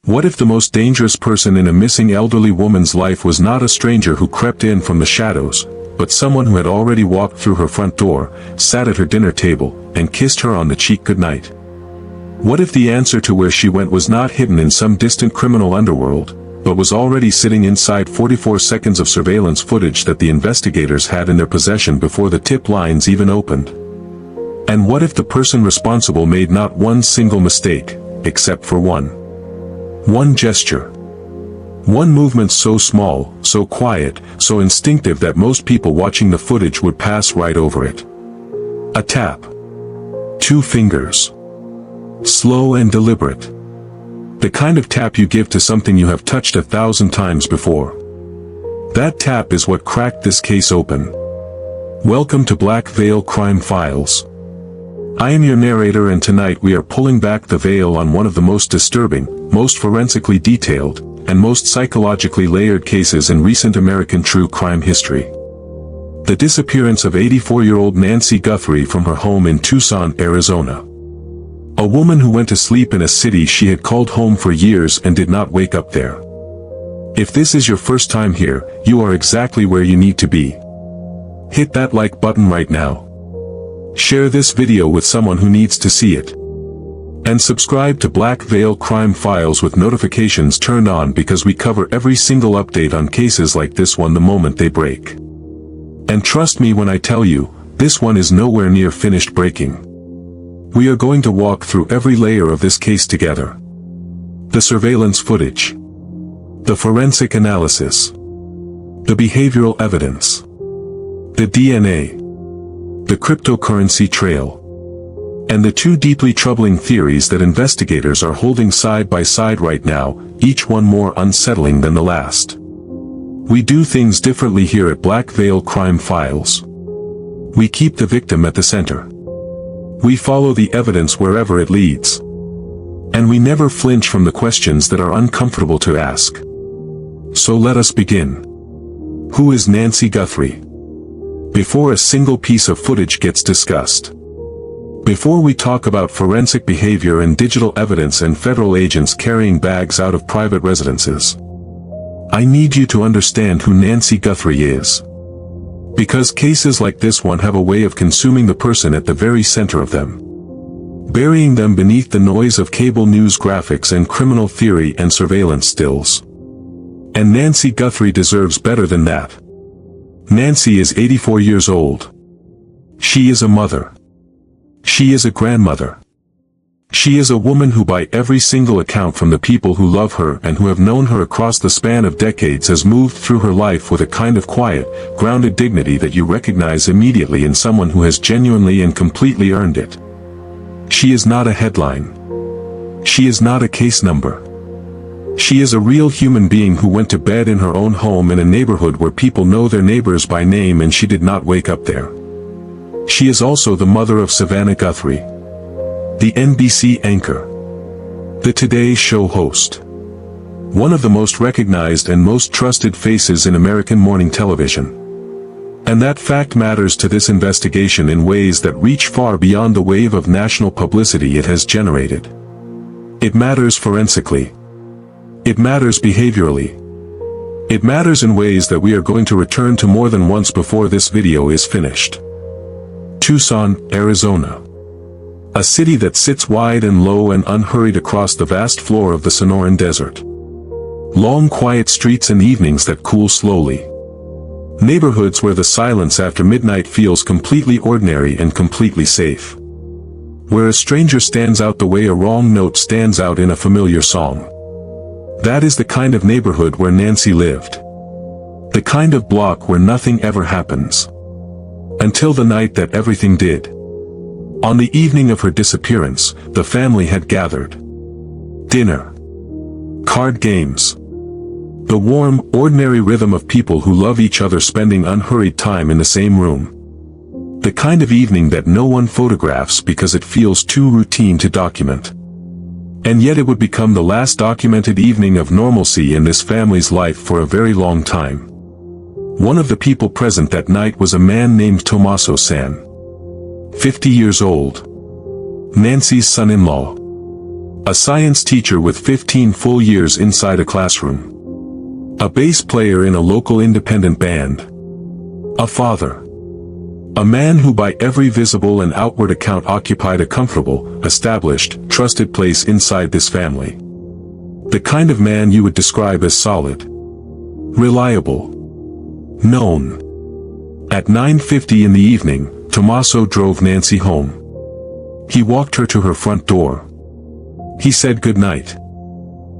What if the most dangerous person in a missing elderly woman's life was not a stranger who crept in from the shadows, but someone who had already walked through her front door, sat at her dinner table, and kissed her on the cheek goodnight? What if the answer to where she went was not hidden in some distant criminal underworld, but was already sitting inside 44 seconds of surveillance footage that the investigators had in their possession before the tip lines even opened? And what if the person responsible made not one single mistake, except for one gesture? One movement so small, so quiet, so instinctive that most people watching the footage would pass right over it. A tap. 2 fingers. Slow and deliberate. The kind of tap you give to something you have touched 1,000 times before. That tap is what cracked this case open. Welcome to Black Veil Crime Files. I am your narrator, and tonight we are pulling back the veil on one of the most disturbing, most forensically detailed, and most psychologically layered cases in recent American true crime history. The disappearance of 84-year-old Nancy Guthrie from her home in Tucson, Arizona. A woman who went to sleep in a city she had called home for years and did not wake up there. If this is your first time here, you are exactly where you need to be. Hit that like button right now. Share this video with someone who needs to see it. And subscribe to Black Veil Crime Files with notifications turned on, because we cover every single update on cases like this one the moment they break. And trust me when I tell you, this one is nowhere near finished breaking. We are going to walk through every layer of this case together. The surveillance footage. The forensic analysis. The behavioral evidence. The DNA. The cryptocurrency trail. And the 2 deeply troubling theories that investigators are holding side by side right now, each one more unsettling than the last. We do things differently here at Black Veil Crime Files. We keep the victim at the center. We follow the evidence wherever it leads. And we never flinch from the questions that are uncomfortable to ask. So let us begin. Who is Nancy Guthrie? Before a single piece of footage gets discussed. Before we talk about forensic behavior and digital evidence and federal agents carrying bags out of private residences, I need you to understand who Nancy Guthrie is. Because cases like this one have a way of consuming the person at the very center of them. Burying them beneath the noise of cable news graphics and criminal theory and surveillance stills. And Nancy Guthrie deserves better than that. Nancy is 84 years old. She is a mother. She is a grandmother. She is a woman who, by every single account from the people who love her and who have known her across the span of decades, has moved through her life with a kind of quiet, grounded dignity that you recognize immediately in someone who has genuinely and completely earned it. She is not a headline. She is not a case number. She is a real human being who went to bed in her own home in a neighborhood where people know their neighbors by name, and she did not wake up there. She is also the mother of Savannah Guthrie, the NBC anchor, the Today Show host, one of the most recognized and most trusted faces in American morning television. And that fact matters to this investigation in ways that reach far beyond the wave of national publicity it has generated. It matters forensically. It matters behaviorally. It matters in ways that we are going to return to more than once before this video is finished. Tucson, Arizona. A city that sits wide and low and unhurried across the vast floor of the Sonoran Desert. Long quiet streets and evenings that cool slowly. Neighborhoods where the silence after midnight feels completely ordinary and completely safe. Where a stranger stands out the way a wrong note stands out in a familiar song. That is the kind of neighborhood where Nancy lived. The kind of block where nothing ever happens. Until the night that everything did. On the evening of her disappearance, the family had gathered. Dinner. Card games. The warm, ordinary rhythm of people who love each other spending unhurried time in the same room. The kind of evening that no one photographs because it feels too routine to document. And yet it would become the last documented evening of normalcy in this family's life for a very long time. One of the people present that night was a man named Tommaso San. 50 years old. Nancy's son-in-law. A science teacher with 15 full years inside a classroom. A bass player in a local independent band. A father. A man who by every visible and outward account occupied a comfortable, established, trusted place inside this family. The kind of man you would describe as solid. Reliable. Known. At 9:50 in the evening, Tommaso drove Nancy home. He walked her to her front door. He said goodnight.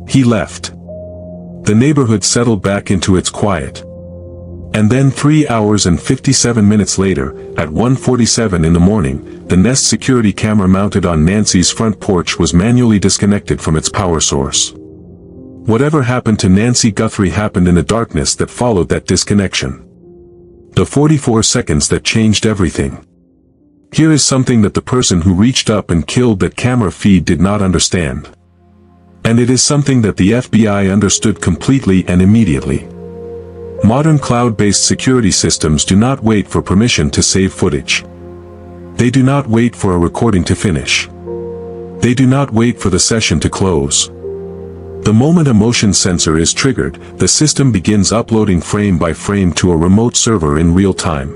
He left. The neighborhood settled back into its quiet. And then 3 hours and 57 minutes later, at 1:47 in the morning, the Nest security camera mounted on Nancy's front porch was manually disconnected from its power source. Whatever happened to Nancy Guthrie happened in the darkness that followed that disconnection. The 44 seconds that changed everything. Here is something that the person who reached up and killed that camera feed did not understand. And it is something that the FBI understood completely and immediately. Modern cloud-based security systems do not wait for permission to save footage. They do not wait for a recording to finish. They do not wait for the session to close. The moment a motion sensor is triggered, the system begins uploading frame by frame to a remote server in real time.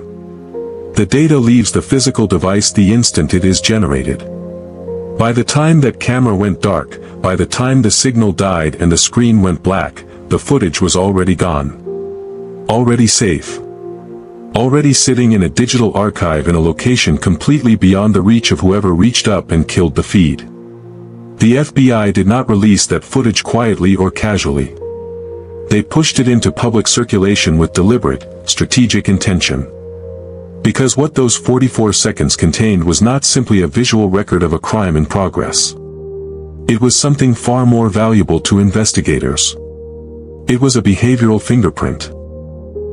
The data leaves the physical device the instant it is generated. By the time that camera went dark, by the time the signal died and the screen went black, the footage was already gone. Already safe. Already sitting in a digital archive in a location completely beyond the reach of whoever reached up and killed the feed. The FBI did not release that footage quietly or casually. They pushed it into public circulation with deliberate, strategic intention. Because what those 44 seconds contained was not simply a visual record of a crime in progress. It was something far more valuable to investigators. It was a behavioral fingerprint.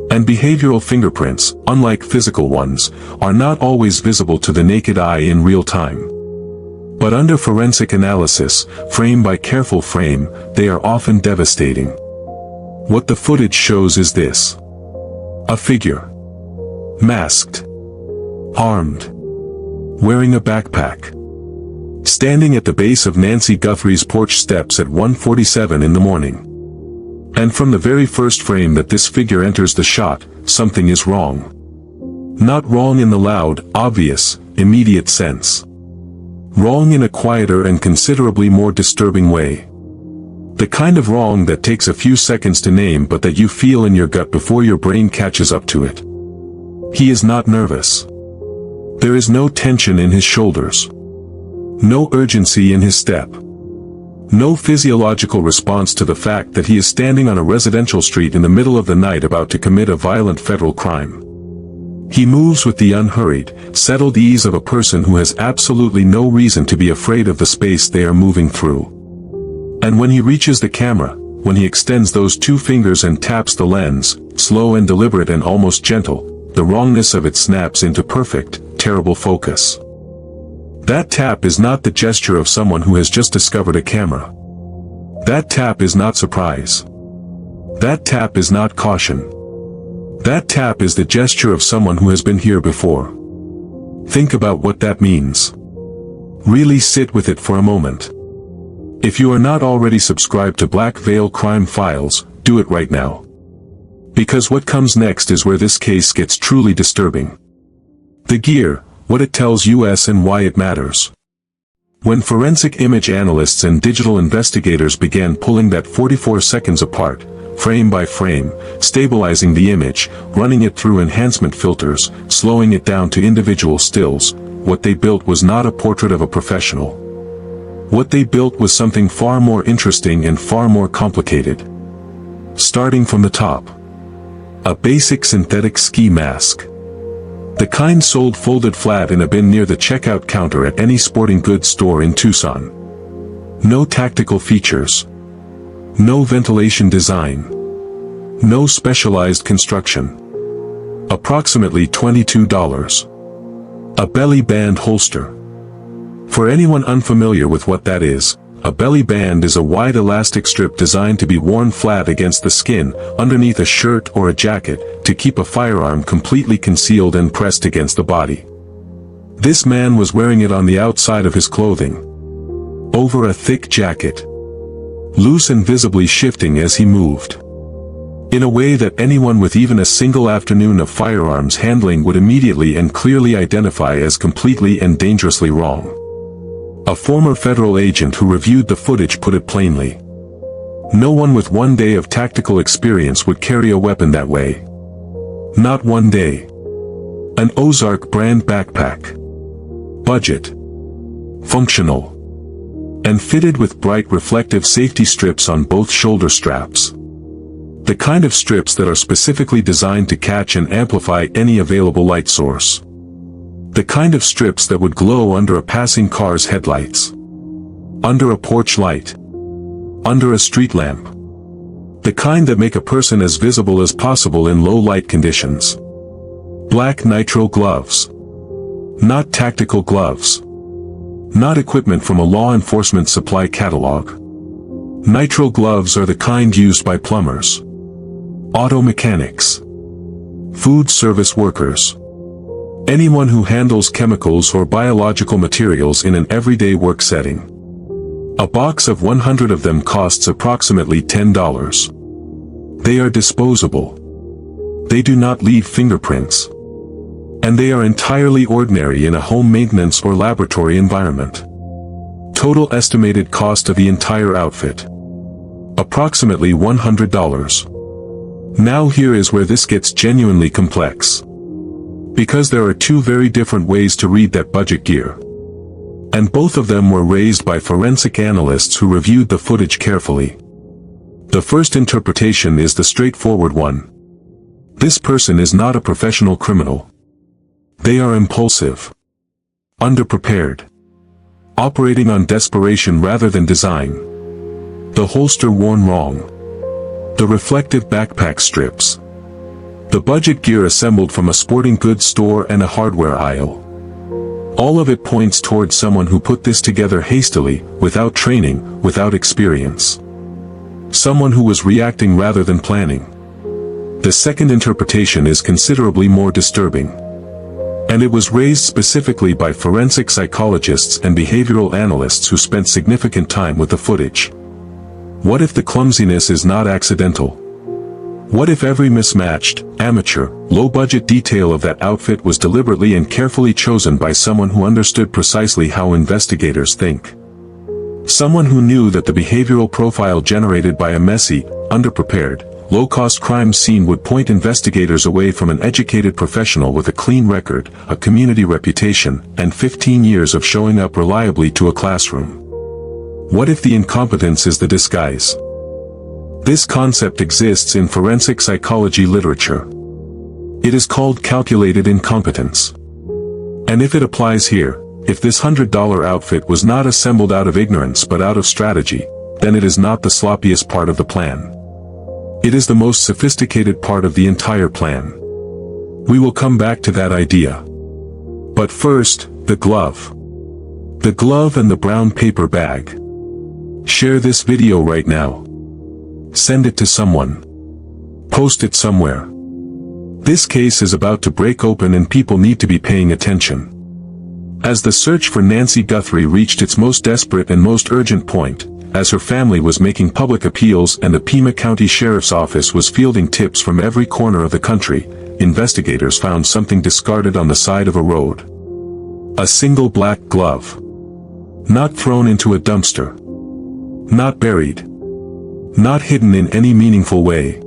And behavioral fingerprints, unlike physical ones, are not always visible to the naked eye in real time. But under forensic analysis, frame by careful frame, they are often devastating. What the footage shows is this. A figure. Masked. Armed. Wearing a backpack. Standing at the base of Nancy Guthrie's porch steps at 1:47 in the morning. And from the very first frame that this figure enters the shot, something is wrong. Not wrong in the loud, obvious, immediate sense. Wrong in a quieter and considerably more disturbing way. The kind of wrong that takes a few seconds to name but that you feel in your gut before your brain catches up to it. He is not nervous. There is no tension in his shoulders. No urgency in his step. No physiological response to the fact that he is standing on a residential street in the middle of the night about to commit a violent federal crime. He moves with the unhurried, settled ease of a person who has absolutely no reason to be afraid of the space they are moving through. And when he reaches the camera, when he extends those two fingers and taps the lens, slow and deliberate and almost gentle, the wrongness of it snaps into perfect, terrible focus. That tap is not the gesture of someone who has just discovered a camera. That tap is not surprise. That tap is not caution. That tap is the gesture of someone who has been here before. Think about what that means. Really sit with it for a moment. If you are not already subscribed to Black Veil Crime Files, do it right now. Because what comes next is where this case gets truly disturbing. The gear, what it tells us and why it matters. When forensic image analysts and digital investigators began pulling that 44 seconds apart, frame by frame, stabilizing the image, running it through enhancement filters, slowing it down to individual stills, what they built was not a portrait of a professional. What they built was something far more interesting and far more complicated. Starting from the top. A basic synthetic ski mask. The kind sold folded flat in a bin near the checkout counter at any sporting goods store in Tucson. No tactical features. No ventilation design. No specialized construction. Approximately $22. A belly band holster. For anyone unfamiliar with what that is, a belly band is a wide elastic strip designed to be worn flat against the skin, underneath a shirt or a jacket, to keep a firearm completely concealed and pressed against the body. This man was wearing it on the outside of his clothing. over a thick jacket, loose and visibly shifting as he moved, in a way that anyone with even a single afternoon of firearms handling would immediately and clearly identify as completely and dangerously wrong. A former federal agent who reviewed the footage put it plainly. No one with 1 day of tactical experience would carry a weapon that way. Not 1 day. An Ozark brand backpack. Budget. Functional. And fitted with bright reflective safety strips on both shoulder straps. The kind of strips that are specifically designed to catch and amplify any available light source. The kind of strips that would glow under a passing car's headlights. Under a porch light. Under a street lamp. The kind that make a person as visible as possible in low light conditions. Black nitrile gloves. Not tactical gloves. Not equipment from a law enforcement supply catalog. Nitrile gloves are the kind used by plumbers, auto mechanics, food service workers, anyone who handles chemicals or biological materials in an everyday work setting. A box of 100 of them costs approximately $10. They are disposable. They do not leave fingerprints. And they are entirely ordinary in a home maintenance or laboratory environment. Total estimated cost of the entire outfit. Approximately $100. Now here is where this gets genuinely complex. Because there are two very different ways to read that budget gear. And both of them were raised by forensic analysts who reviewed the footage carefully. The first interpretation is the straightforward one. This person is not a professional criminal. They are impulsive, underprepared, operating on desperation rather than design. The holster worn wrong. The reflective backpack strips. The budget gear assembled from a sporting goods store and a hardware aisle. All of it points towards someone who put this together hastily, without training, without experience. Someone who was reacting rather than planning. The second interpretation is considerably more disturbing. And it was raised specifically by forensic psychologists and behavioral analysts who spent significant time with the footage. What if the clumsiness is not accidental? What if every mismatched, amateur, low-budget detail of that outfit was deliberately and carefully chosen by someone who understood precisely how investigators think? Someone who knew that the behavioral profile generated by a messy, underprepared, low-cost crime scene would point investigators away from an educated professional with a clean record, a community reputation, and 15 years of showing up reliably to a classroom. What if the incompetence is the disguise? This concept exists in forensic psychology literature. It is called calculated incompetence. And if it applies here, if this $100 outfit was not assembled out of ignorance but out of strategy, then it is not the sloppiest part of the plan. It is the most sophisticated part of the entire plan. We will come back to that idea. But first, the glove. The glove and the brown paper bag. Share this video right now. Send it to someone. Post it somewhere. This case is about to break open and people need to be paying attention. As the search for Nancy Guthrie reached its most desperate and most urgent point, as her family was making public appeals and the Pima County Sheriff's Office was fielding tips from every corner of the country, investigators found something discarded on the side of a road. A single black glove. Not thrown into a dumpster. Not buried. Not hidden in any meaningful way.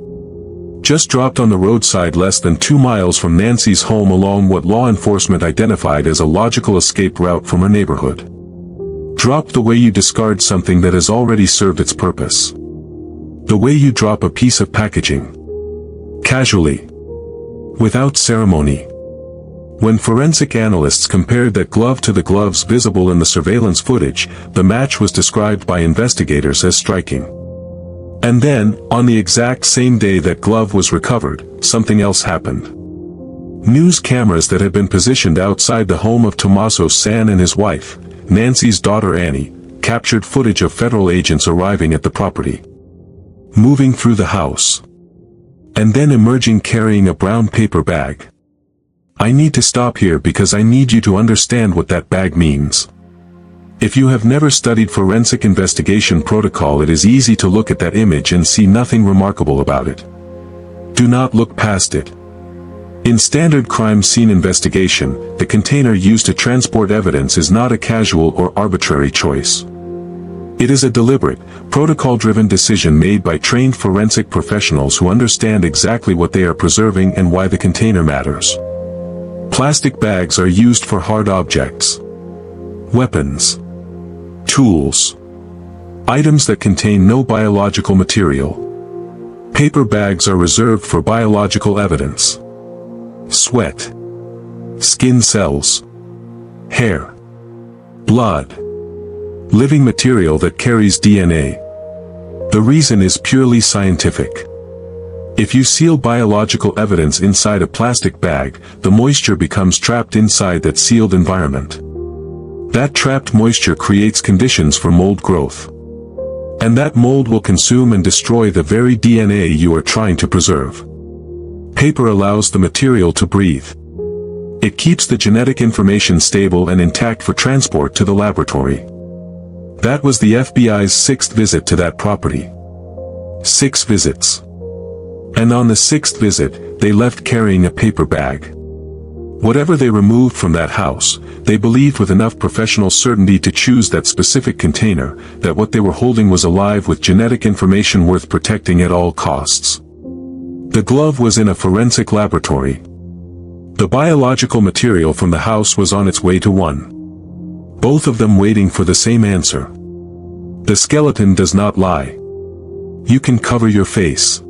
Just dropped on the roadside less than 2 miles from Nancy's home along what law enforcement identified as a logical escape route from her neighborhood. Dropped the way you discard something that has already served its purpose. The way you drop a piece of packaging. Casually. Without ceremony. When forensic analysts compared that glove to the gloves visible in the surveillance footage, the match was described by investigators as striking. And then, on the exact same day that glove was recovered, something else happened. News cameras that had been positioned outside the home of Tommaso San and his wife, Nancy's daughter Annie, captured footage of federal agents arriving at the property. Moving through the house. And then emerging carrying a brown paper bag. I need to stop here because I need you to understand what that bag means. If you have never studied forensic investigation protocol, it is easy to look at that image and see nothing remarkable about it. Do not look past it. In standard crime scene investigation, the container used to transport evidence is not a casual or arbitrary choice. It is a deliberate, protocol-driven decision made by trained forensic professionals who understand exactly what they are preserving and why the container matters. Plastic bags are used for hard objects, weapons, tools, items that contain no biological material. Paper bags are reserved for biological evidence, sweat, skin cells, hair, blood, living material that carries DNA. The reason is purely scientific. If you seal biological evidence inside a plastic bag, the moisture becomes trapped inside that sealed environment. That trapped moisture creates conditions for mold growth. And that mold will consume and destroy the very DNA you are trying to preserve. Paper allows the material to breathe. It keeps the genetic information stable and intact for transport to the laboratory. That was the FBI's 6th visit to that property. 6 visits. And on the 6th visit, they left carrying a paper bag. Whatever they removed from that house, they believed with enough professional certainty to choose that specific container, that what they were holding was alive with genetic information worth protecting at all costs. The glove was in a forensic laboratory. The biological material from the house was on its way to one. Both of them waiting for the same answer. The skeleton does not lie. You can cover your face.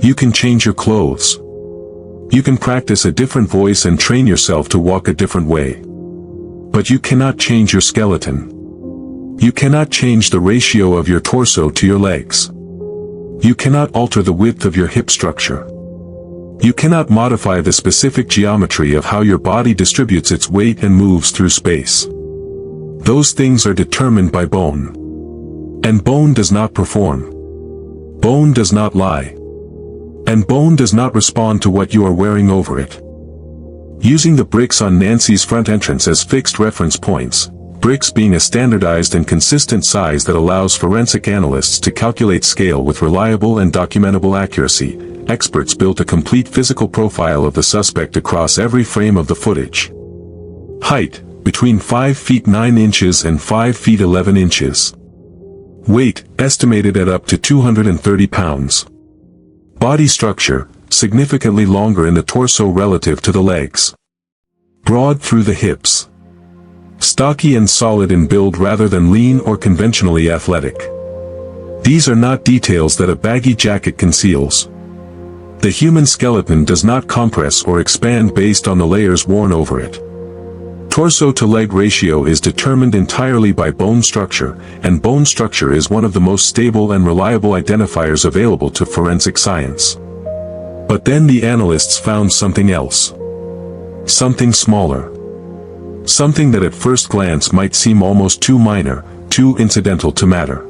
You can change your clothes. You can practice a different voice and train yourself to walk a different way. But you cannot change your skeleton. You cannot change the ratio of your torso to your legs. You cannot alter the width of your hip structure. You cannot modify the specific geometry of how your body distributes its weight and moves through space. Those things are determined by bone. And bone does not perform. Bone does not lie. And bone does not respond to what you are wearing over it. Using the bricks on Nancy's front entrance as fixed reference points, bricks being a standardized and consistent size that allows forensic analysts to calculate scale with reliable and documentable accuracy, experts built a complete physical profile of the suspect across every frame of the footage. Height, between 5 feet 9 inches and 5 feet 11 inches. Weight, estimated at up to 230 pounds. Body structure, significantly longer in the torso relative to the legs. Broad through the hips. Stocky and solid in build rather than lean or conventionally athletic. These are not details that a baggy jacket conceals. The human skeleton does not compress or expand based on the layers worn over it. Torso-to-leg ratio is determined entirely by bone structure, and bone structure is one of the most stable and reliable identifiers available to forensic science. But then the analysts found something else. Something smaller. Something that at first glance might seem almost too minor, too incidental to matter.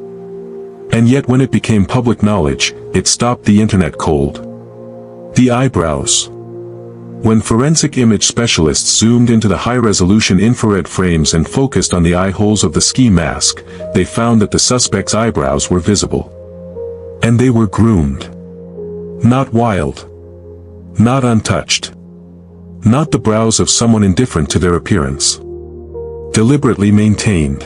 And yet when it became public knowledge, it stopped the internet cold. The eyebrows. When forensic image specialists zoomed into the high-resolution infrared frames and focused on the eye holes of the ski mask, they found that the suspect's eyebrows were visible. And they were groomed. Not wild. Not untouched. Not the brows of someone indifferent to their appearance. Deliberately maintained.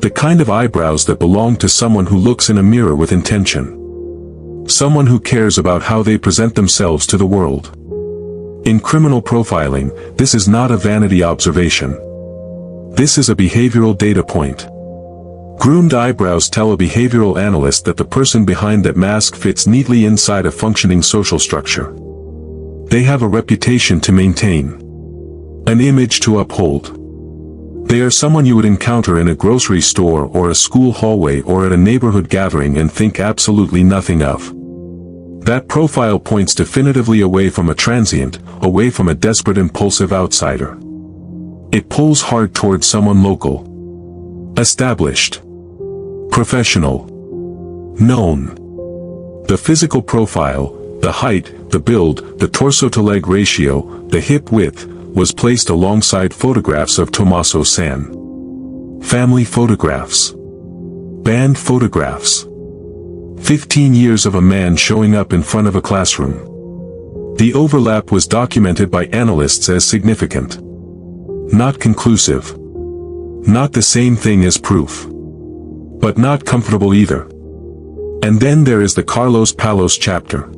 The kind of eyebrows that belong to someone who looks in a mirror with intention. Someone who cares about how they present themselves to the world. In criminal profiling, this is not a vanity observation. This is a behavioral data point. Groomed eyebrows tell a behavioral analyst that the person behind that mask fits neatly inside a functioning social structure. They have a reputation to maintain. An image to uphold. They are someone you would encounter in a grocery store or a school hallway or at a neighborhood gathering and think absolutely nothing of. That profile points definitively away from a transient, away from a desperate impulsive outsider. It pulls hard towards someone local. Established. Professional. Known. The physical profile, the height, the build, the torso-to-leg ratio, the hip width, was placed alongside photographs of Tommaso San. Family photographs. Band photographs. 15 years of a man showing up in front of a classroom. The overlap was documented by analysts as significant. Not conclusive. Not the same thing as proof. But not comfortable either. And then there is the Carlos Palos chapter.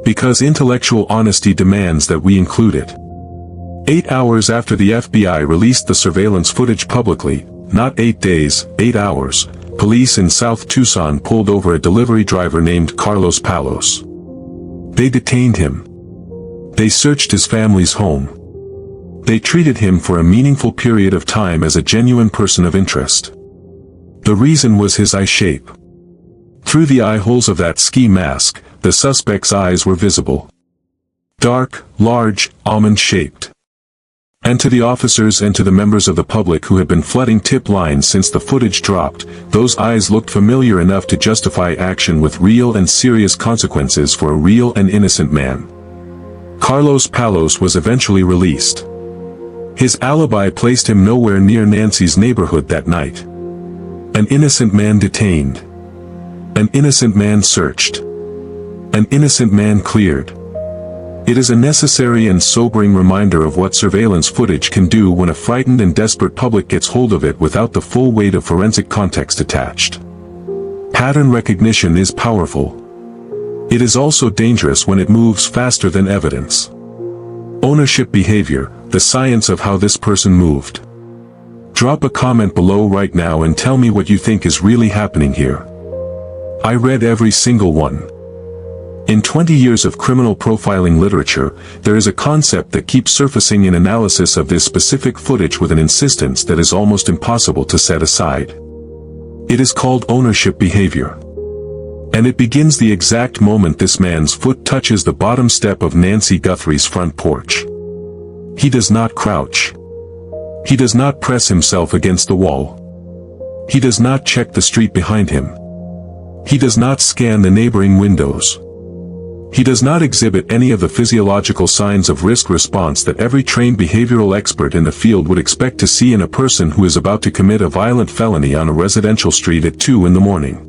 Because intellectual honesty demands that we include it. 8 hours after the FBI released the surveillance footage publicly, not 8 days, 8 hours, police in South Tucson pulled over a delivery driver named Carlos Palos. They detained him. They searched his family's home. They treated him for a meaningful period of time as a genuine person of interest. The reason was his eye shape. Through the eye holes of that ski mask, the suspect's eyes were visible. Dark, large, almond-shaped. And to the officers and to the members of the public who had been flooding tip lines since the footage dropped, those eyes looked familiar enough to justify action with real and serious consequences for a real and innocent man. Carlos Palos was eventually released. His alibi placed him nowhere near Nancy's neighborhood that night. An innocent man detained. An innocent man searched. An innocent man cleared. It is a necessary and sobering reminder of what surveillance footage can do when a frightened and desperate public gets hold of it without the full weight of forensic context attached. Pattern recognition is powerful. It is also dangerous when it moves faster than evidence. Ownership behavior, the science of how this person moved. Drop a comment below right now and tell me what you think is really happening here. I read every single one. In 20 years of criminal profiling literature, there is a concept that keeps surfacing in analysis of this specific footage with an insistence that is almost impossible to set aside. It is called ownership behavior. And it begins the exact moment this man's foot touches the bottom step of Nancy Guthrie's front porch. He does not crouch. He does not press himself against the wall. He does not check the street behind him. He does not scan the neighboring windows. He does not exhibit any of the physiological signs of risk response that every trained behavioral expert in the field would expect to see in a person who is about to commit a violent felony on a residential street at 2 in the morning.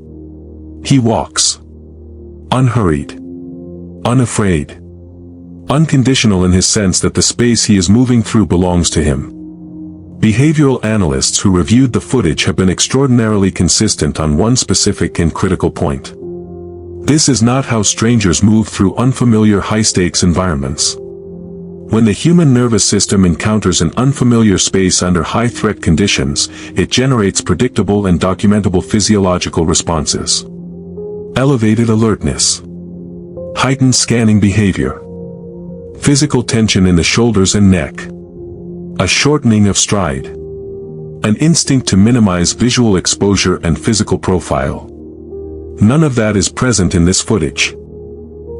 He walks. Unhurried. Unafraid. Unconditional in his sense that the space he is moving through belongs to him. Behavioral analysts who reviewed the footage have been extraordinarily consistent on one specific and critical point. This is not how strangers move through unfamiliar high-stakes environments. When the human nervous system encounters an unfamiliar space under high-threat conditions, it generates predictable and documentable physiological responses. Elevated alertness. Heightened scanning behavior. Physical tension in the shoulders and neck. A shortening of stride. An instinct to minimize visual exposure and physical profile. None of that is present in this footage.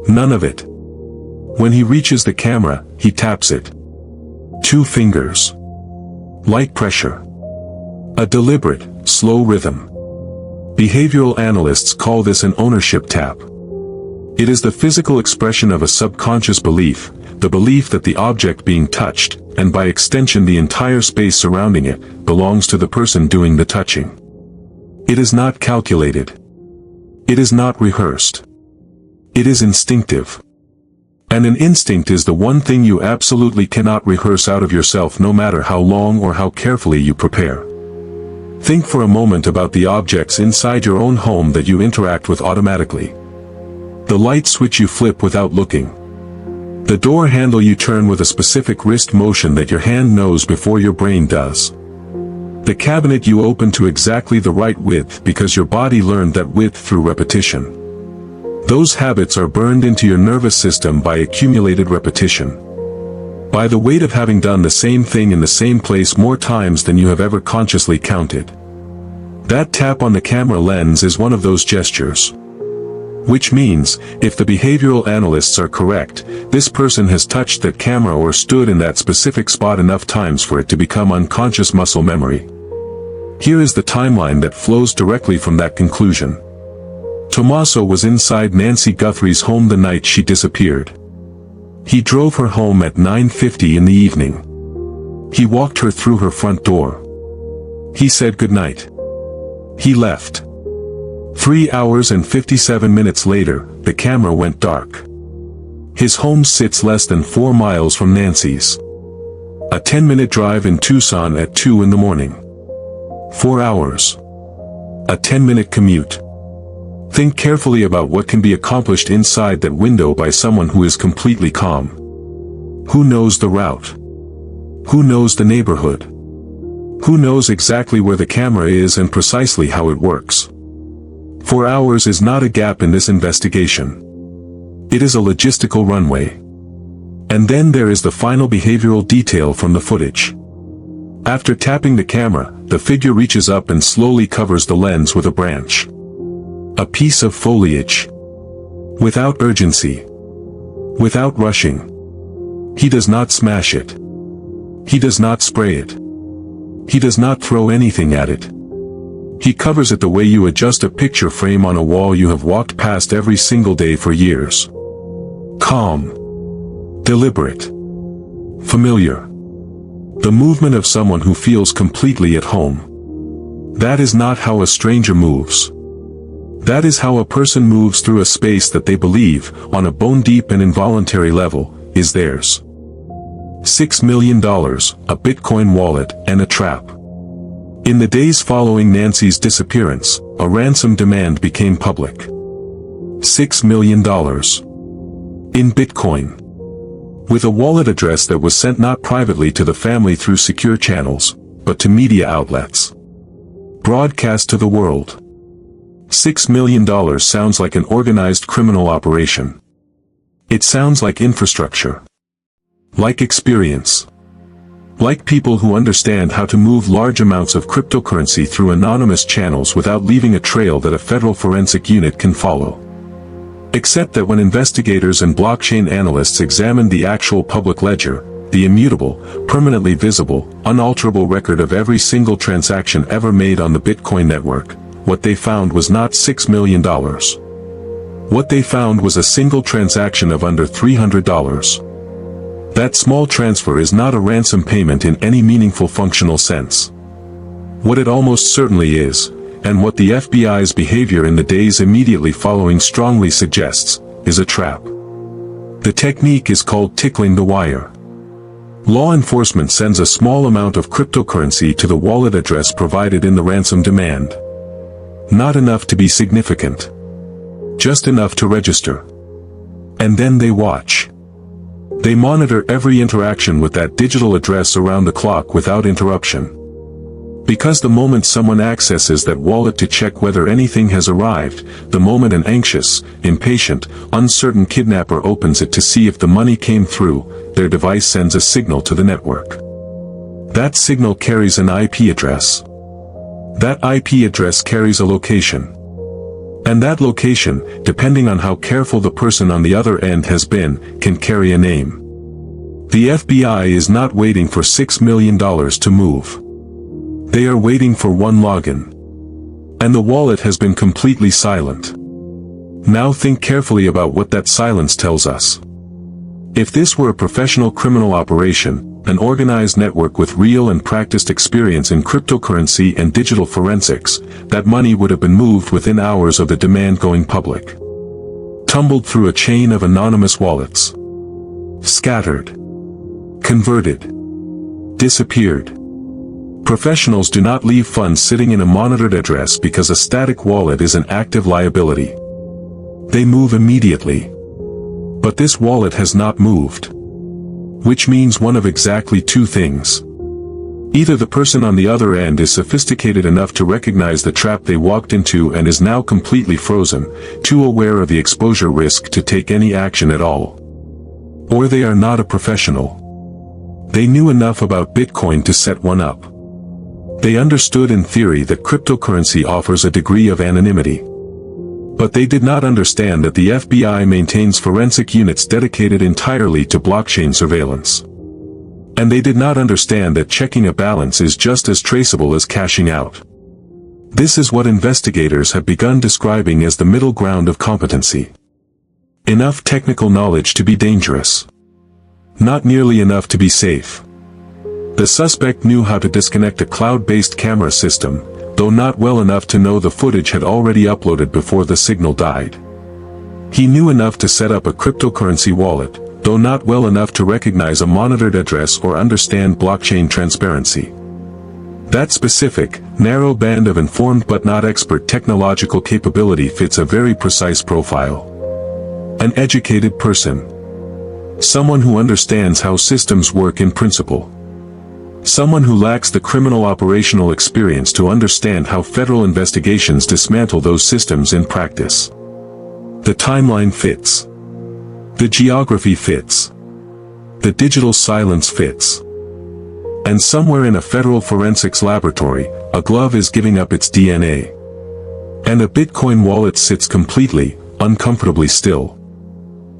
None of it. When he reaches the camera, he taps it. 2 fingers. Light pressure. A deliberate, slow rhythm. Behavioral analysts call this an ownership tap. It is the physical expression of a subconscious belief, the belief that the object being touched, and by extension the entire space surrounding it, belongs to the person doing the touching. It is not calculated. It is not rehearsed. It is instinctive. And an instinct is the one thing you absolutely cannot rehearse out of yourself no matter how long or how carefully you prepare. Think for a moment about the objects inside your own home that you interact with automatically. The light switch you flip without looking. The door handle you turn with a specific wrist motion that your hand knows before your brain does. The cabinet you open to exactly the right width because your body learned that width through repetition. Those habits are burned into your nervous system by accumulated repetition. By the weight of having done the same thing in the same place more times than you have ever consciously counted. That tap on the camera lens is one of those gestures. Which means, if the behavioral analysts are correct, this person has touched that camera or stood in that specific spot enough times for it to become unconscious muscle memory. Here is the timeline that flows directly from that conclusion. Tommaso was inside Nancy Guthrie's home the night she disappeared. He drove her home at 9:50 in the evening. He walked her through her front door. He said goodnight. He left. 3 hours and 57 minutes later, the camera went dark. His home sits less than 4 miles from Nancy's. A 10-minute drive in Tucson at 2 in the morning. 4 hours. A 10-minute commute. Think carefully about what can be accomplished inside that window by someone who is completely calm. Who knows the route? Who knows the neighborhood? Who knows exactly where the camera is and precisely how it works? 4 hours is not a gap in this investigation. It is a logistical runway. And then there is the final behavioral detail from the footage. After tapping the camera, the figure reaches up and slowly covers the lens with a branch. A piece of foliage. Without urgency. Without rushing. He does not smash it. He does not spray it. He does not throw anything at it. He covers it the way you adjust a picture frame on a wall you have walked past every single day for years. Calm. Deliberate. Familiar. The movement of someone who feels completely at home. That is not how a stranger moves. That is how a person moves through a space that they believe, on a bone-deep and involuntary level, is theirs. $6 million, a Bitcoin wallet, and a trap. In the days following Nancy's disappearance, a ransom demand became public. $6 million. In Bitcoin. With a wallet address that was sent not privately to the family through secure channels, but to media outlets. Broadcast to the world. $6 million sounds like an organized criminal operation. It sounds like infrastructure. Like experience. Like people who understand how to move large amounts of cryptocurrency through anonymous channels without leaving a trail that a federal forensic unit can follow. Except that when investigators and blockchain analysts examined the actual public ledger, the immutable, permanently visible, unalterable record of every single transaction ever made on the Bitcoin network, what they found was not $6 million. What they found was a single transaction of under $300. That small transfer is not a ransom payment in any meaningful functional sense. What it almost certainly is, and what the FBI's behavior in the days immediately following strongly suggests, is a trap. The technique is called tickling the wire. Law enforcement sends a small amount of cryptocurrency to the wallet address provided in the ransom demand. Not enough to be significant. Just enough to register. And then they watch. They monitor every interaction with that digital address around the clock without interruption. Because the moment someone accesses that wallet to check whether anything has arrived, the moment an anxious, impatient, uncertain kidnapper opens it to see if the money came through, their device sends a signal to the network. That signal carries an IP address. That IP address carries a location. And that location, depending on how careful the person on the other end has been, can carry a name. The FBI is not waiting for $6 million to move. They are waiting for one login. And the wallet has been completely silent. Now think carefully about what that silence tells us. If this were a professional criminal operation, an organized network with real and practiced experience in cryptocurrency and digital forensics, that money would have been moved within hours of the demand going public. Tumbled through a chain of anonymous wallets. Scattered. Converted. Disappeared. Professionals do not leave funds sitting in a monitored address because a static wallet is an active liability. They move immediately. But this wallet has not moved. Which means one of exactly two things. Either the person on the other end is sophisticated enough to recognize the trap they walked into and is now completely frozen, too aware of the exposure risk to take any action at all. Or they are not a professional. They knew enough about Bitcoin to set one up. They understood in theory that cryptocurrency offers a degree of anonymity. But they did not understand that the FBI maintains forensic units dedicated entirely to blockchain surveillance. And they did not understand that checking a balance is just as traceable as cashing out. This is what investigators have begun describing as the middle ground of competency. Enough technical knowledge to be dangerous. Not nearly enough to be safe. The suspect knew how to disconnect a cloud-based camera system, though not well enough to know the footage had already uploaded before the signal died. He knew enough to set up a cryptocurrency wallet, though not well enough to recognize a monitored address or understand blockchain transparency. That specific, narrow band of informed but not expert technological capability fits a very precise profile. An educated person. Someone who understands how systems work in principle. Someone who lacks the criminal operational experience to understand how federal investigations dismantle those systems in practice. The timeline fits. The geography fits. The digital silence fits. And somewhere in a federal forensics laboratory, a glove is giving up its DNA. And a Bitcoin wallet sits completely, uncomfortably still.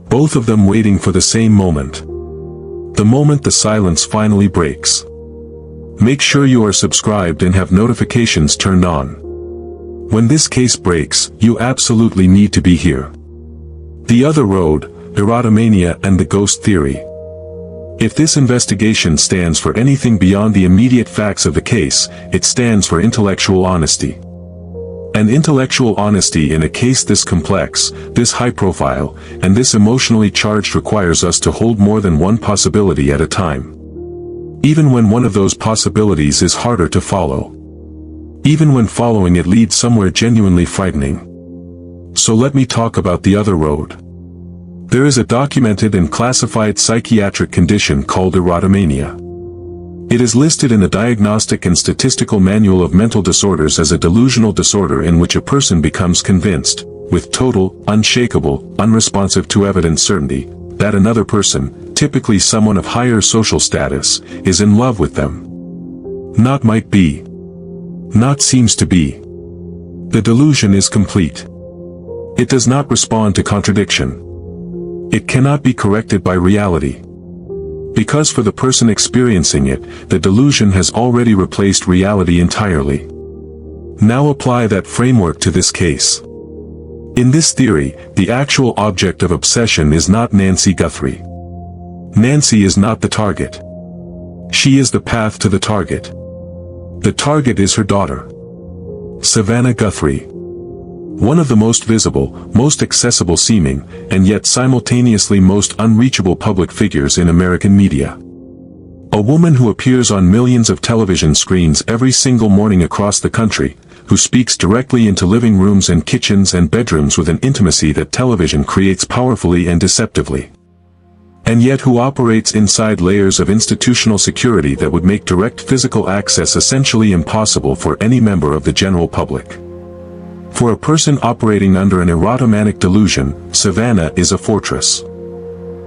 Both of them waiting for the same moment. The moment the silence finally breaks. Make sure you are subscribed and have notifications turned on. When this case breaks, you absolutely need to be here. The Other Road, Erotomania and the Ghost Theory. If this investigation stands for anything beyond the immediate facts of the case, it stands for intellectual honesty. And intellectual honesty in a case this complex, this high-profile, and this emotionally charged requires us to hold more than one possibility at a time. Even when one of those possibilities is harder to follow. Even when following it leads somewhere genuinely frightening. So let me talk about the other road. There is a documented and classified psychiatric condition called erotomania. It is listed in the Diagnostic and Statistical Manual of Mental Disorders as a delusional disorder in which a person becomes convinced, with total, unshakable, unresponsive to evidence certainty, that another person, typically someone of higher social status, is in love with them. Not might be. Not seems to be. The delusion is complete. It does not respond to contradiction. It cannot be corrected by reality. Because for the person experiencing it, the delusion has already replaced reality entirely. Now apply that framework to this case. In this theory, the actual object of obsession is not Nancy Guthrie. Nancy is not the target. She is the path to the target. The target is her daughter, Savannah Guthrie. One of the most visible, most accessible seeming, and yet simultaneously most unreachable public figures in American media. A woman who appears on millions of television screens every single morning across the country, who speaks directly into living rooms and kitchens and bedrooms with an intimacy that television creates powerfully and deceptively. And yet who operates inside layers of institutional security that would make direct physical access essentially impossible for any member of the general public. For a person operating under an erotomanic delusion, Savannah is a fortress.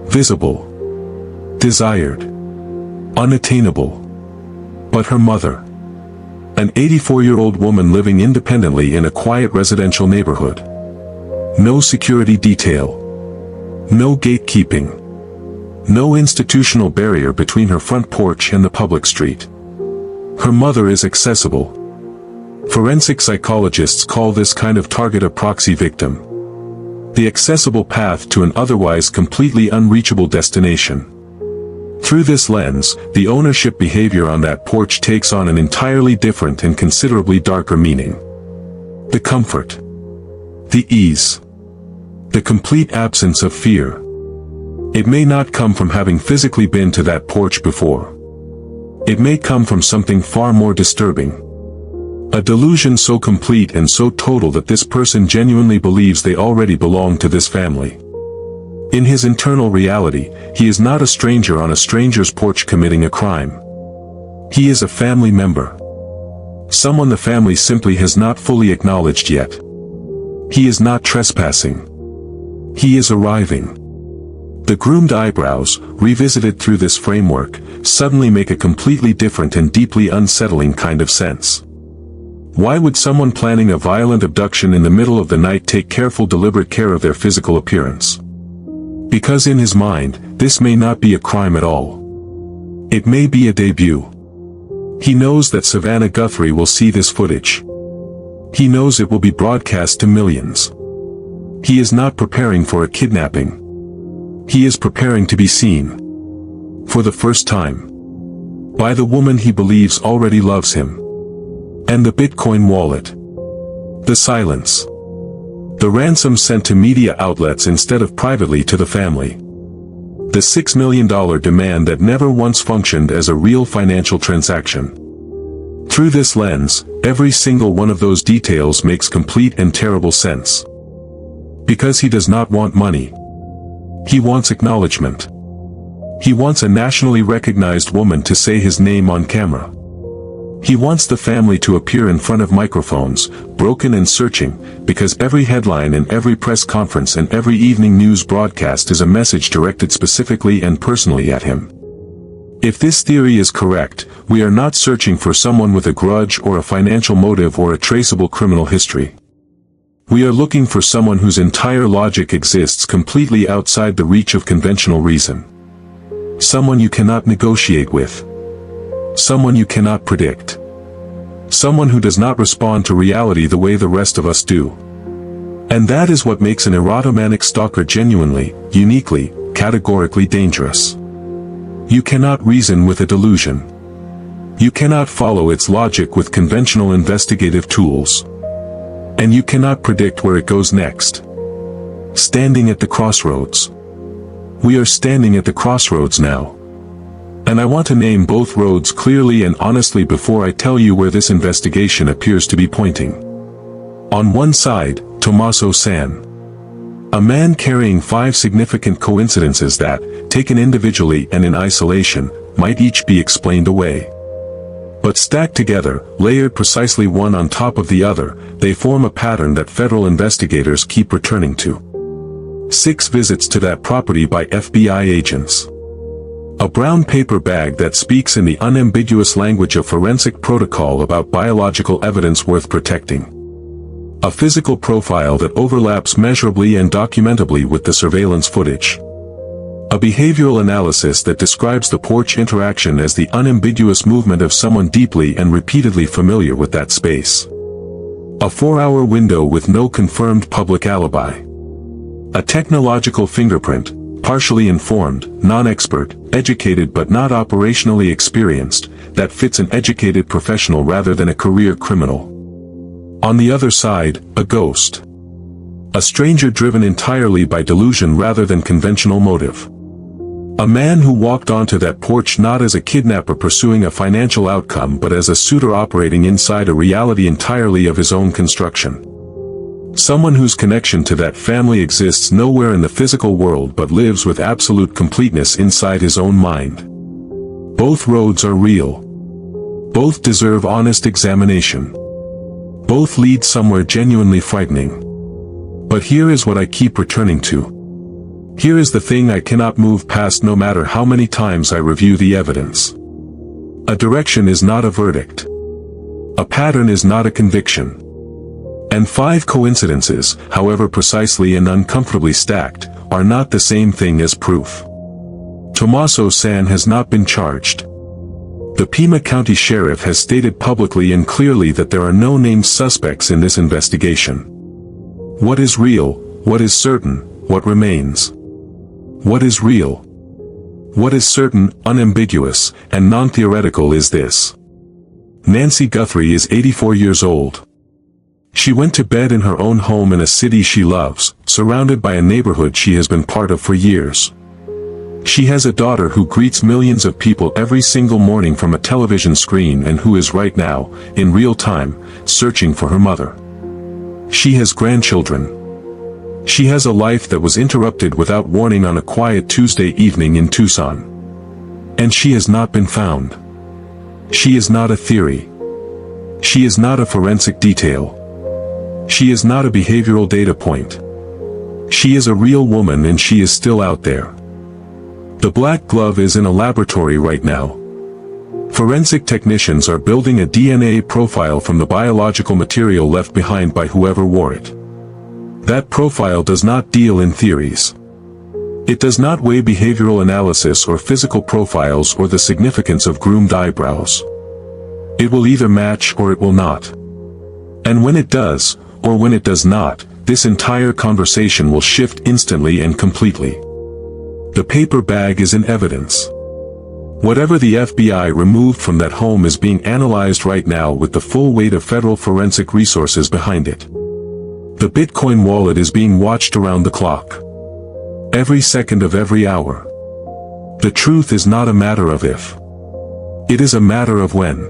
Visible. Desired. Unattainable. But her mother. An 84-year-old woman living independently in a quiet residential neighborhood. No security detail. No gatekeeping. No institutional barrier between her front porch and the public street. Her mother is accessible. Forensic psychologists call this kind of target a proxy victim. The accessible path to an otherwise completely unreachable destination. Through this lens, the ownership behavior on that porch takes on an entirely different and considerably darker meaning. The comfort. The ease. The complete absence of fear. It may not come from having physically been to that porch before. It may come from something far more disturbing. A delusion so complete and so total that this person genuinely believes they already belong to this family. In his internal reality, he is not a stranger on a stranger's porch committing a crime. He is a family member. Someone the family simply has not fully acknowledged yet. He is not trespassing. He is arriving. The groomed eyebrows, revisited through this framework, suddenly make a completely different and deeply unsettling kind of sense. Why would someone planning a violent abduction in the middle of the night take careful, deliberate care of their physical appearance? Because in his mind, this may not be a crime at all. It may be a debut. He knows that Savannah Guthrie will see this footage. He knows it will be broadcast to millions. He is not preparing for a kidnapping. He is preparing to be seen. For the first time. By the woman he believes already loves him. And the Bitcoin wallet. The silence. The ransom sent to media outlets instead of privately to the family. The $6 million demand that never once functioned as a real financial transaction. Through this lens, every single one of those details makes complete and terrible sense. Because he does not want money. He wants acknowledgement. He wants a nationally recognized woman to say his name on camera. He wants the family to appear in front of microphones, broken and searching, because every headline and every press conference and every evening news broadcast is a message directed specifically and personally at him. If this theory is correct, we are not searching for someone with a grudge or a financial motive or a traceable criminal history. We are looking for someone whose entire logic exists completely outside the reach of conventional reason. Someone you cannot negotiate with. Someone you cannot predict. Someone who does not respond to reality the way the rest of us do. And that is what makes an erotomanic stalker genuinely, uniquely, categorically dangerous. You cannot reason with a delusion. You cannot follow its logic with conventional investigative tools. And you cannot predict where it goes next. Standing at the crossroads. We are standing at the crossroads now. And I want to name both roads clearly and honestly before I tell you where this investigation appears to be pointing. On one side, Tommaso San. A man carrying 5 significant coincidences that, taken individually and in isolation, might each be explained away. But stacked together, layered precisely one on top of the other, they form a pattern that federal investigators keep returning to. 6 visits to that property by FBI agents. A brown paper bag that speaks in the unambiguous language of forensic protocol about biological evidence worth protecting. A physical profile that overlaps measurably and documentably with the surveillance footage. A behavioral analysis that describes the porch interaction as the unambiguous movement of someone deeply and repeatedly familiar with that space. A 4-hour window with no confirmed public alibi. A technological fingerprint, partially informed, non-expert, educated but not operationally experienced, that fits an educated professional rather than a career criminal. On the other side, a ghost. A stranger driven entirely by delusion rather than conventional motive. A man who walked onto that porch not as a kidnapper pursuing a financial outcome but as a suitor operating inside a reality entirely of his own construction. Someone whose connection to that family exists nowhere in the physical world but lives with absolute completeness inside his own mind. Both roads are real. Both deserve honest examination. Both lead somewhere genuinely frightening. But here is what I keep returning to. Here is the thing I cannot move past no matter how many times I review the evidence. A direction is not a verdict. A pattern is not a conviction. And 5 coincidences, however precisely and uncomfortably stacked, are not the same thing as proof. Tommaso San has not been charged. The Pima County Sheriff has stated publicly and clearly that there are no named suspects in this investigation. What is real, what is certain, what remains? What is real? What is certain, unambiguous, and non-theoretical is this. Nancy Guthrie is 84 years old. She went to bed in her own home in a city she loves, surrounded by a neighborhood she has been part of for years. She has a daughter who greets millions of people every single morning from a television screen and who is right now, in real time, searching for her mother. She has grandchildren. She has a life that was interrupted without warning on a quiet Tuesday evening in Tucson. And she has not been found. She is not a theory. She is not a forensic detail. She is not a behavioral data point. She is a real woman and she is still out there. The black glove is in a laboratory right now. Forensic technicians are building a DNA profile from the biological material left behind by whoever wore it. That profile does not deal in theories. It does not weigh behavioral analysis or physical profiles or the significance of groomed eyebrows. It will either match or it will not. And when it does, or when it does not, this entire conversation will shift instantly and completely. The paper bag is in evidence. Whatever the FBI removed from that home is being analyzed right now with the full weight of federal forensic resources behind it. The Bitcoin wallet is being watched around the clock. Every second of every hour. The truth is not a matter of if. It is a matter of when.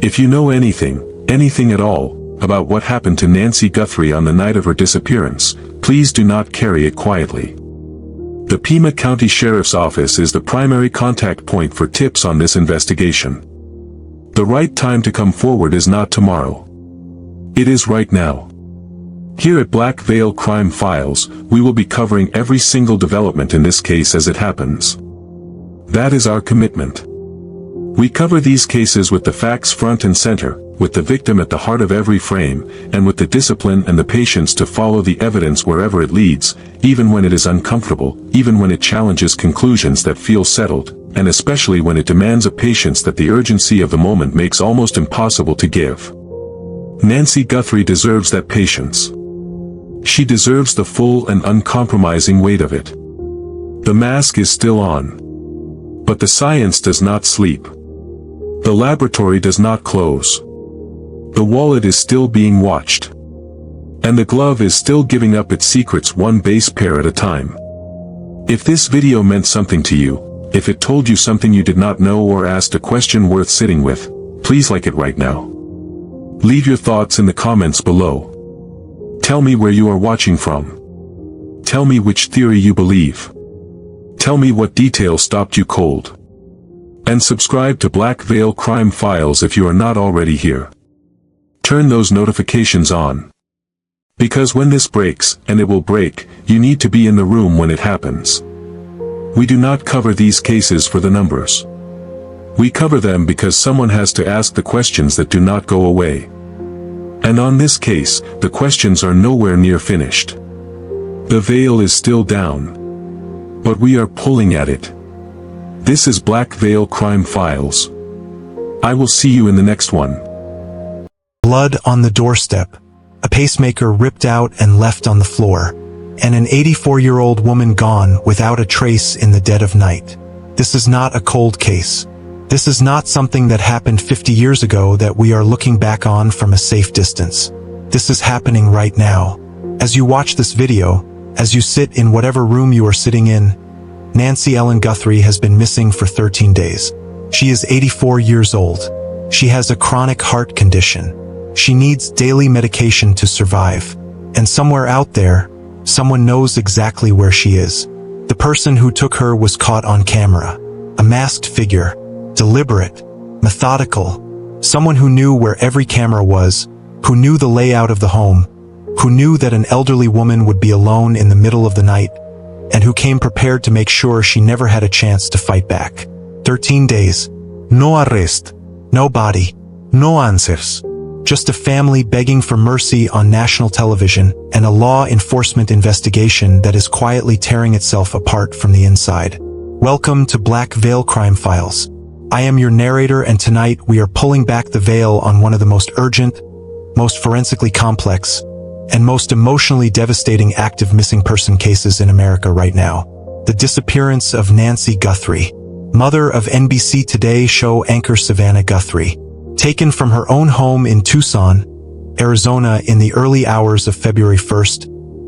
If you know anything at all, about what happened to Nancy Guthrie on the night of her disappearance, please do not carry it quietly. The Pima County Sheriff's Office is the primary contact point for tips on this investigation. The right time to come forward is not tomorrow. It is right now. Here at Black Veil Crime Files, we will be covering every single development in this case as it happens. That is our commitment. We cover these cases with the facts front and center, with the victim at the heart of every frame, and with the discipline and the patience to follow the evidence wherever it leads, even when it is uncomfortable, even when it challenges conclusions that feel settled, and especially when it demands a patience that the urgency of the moment makes almost impossible to give. Nancy Guthrie deserves that patience. She deserves the full and uncompromising weight of it. The mask is still on. But the science does not sleep. The laboratory does not close. The wallet is still being watched. And the glove is still giving up its secrets one base pair at a time. If this video meant something to you, if it told you something you did not know or asked a question worth sitting with, please like it right now. Leave your thoughts in the comments below. Tell me where you are watching from. Tell me which theory you believe. Tell me what detail stopped you cold. And subscribe to Black Veil Crime Files if you are not already here. Turn those notifications on. Because when this breaks, and it will break, you need to be in the room when it happens. We do not cover these cases for the numbers. We cover them because someone has to ask the questions that do not go away. And on this case, the questions are nowhere near finished. The veil is still down. But we are pulling at it. This is Black Veil Crime Files. I will see you in the next one. Blood on the doorstep, a pacemaker ripped out and left on the floor, and an 84-year-old woman gone without a trace in the dead of night. This is not a cold case. This is not something that happened 50 years ago that we are looking back on from a safe distance. This is happening right now. As you watch this video, as you sit in whatever room you are sitting in, Nancy Ellen Guthrie has been missing for 13 days. She is 84 years old. She has a chronic heart condition. She needs daily medication to survive. And somewhere out there, someone knows exactly where she is. The person who took her was caught on camera. A masked figure. Deliberate. Methodical. Someone who knew where every camera was, who knew the layout of the home, who knew that an elderly woman would be alone in the middle of the night, and who came prepared to make sure she never had a chance to fight back. 13 days. No arrest. No body. No answers. Just a family begging for mercy on national television and a law enforcement investigation that is quietly tearing itself apart from the inside. Welcome to Black Veil Crime Files. I am your narrator, and tonight we are pulling back the veil on one of the most urgent, most forensically complex, and most emotionally devastating active missing person cases in America right now. The disappearance of Nancy Guthrie, mother of NBC Today Show anchor Savannah Guthrie, taken from her own home in Tucson, Arizona in the early hours of February 1st,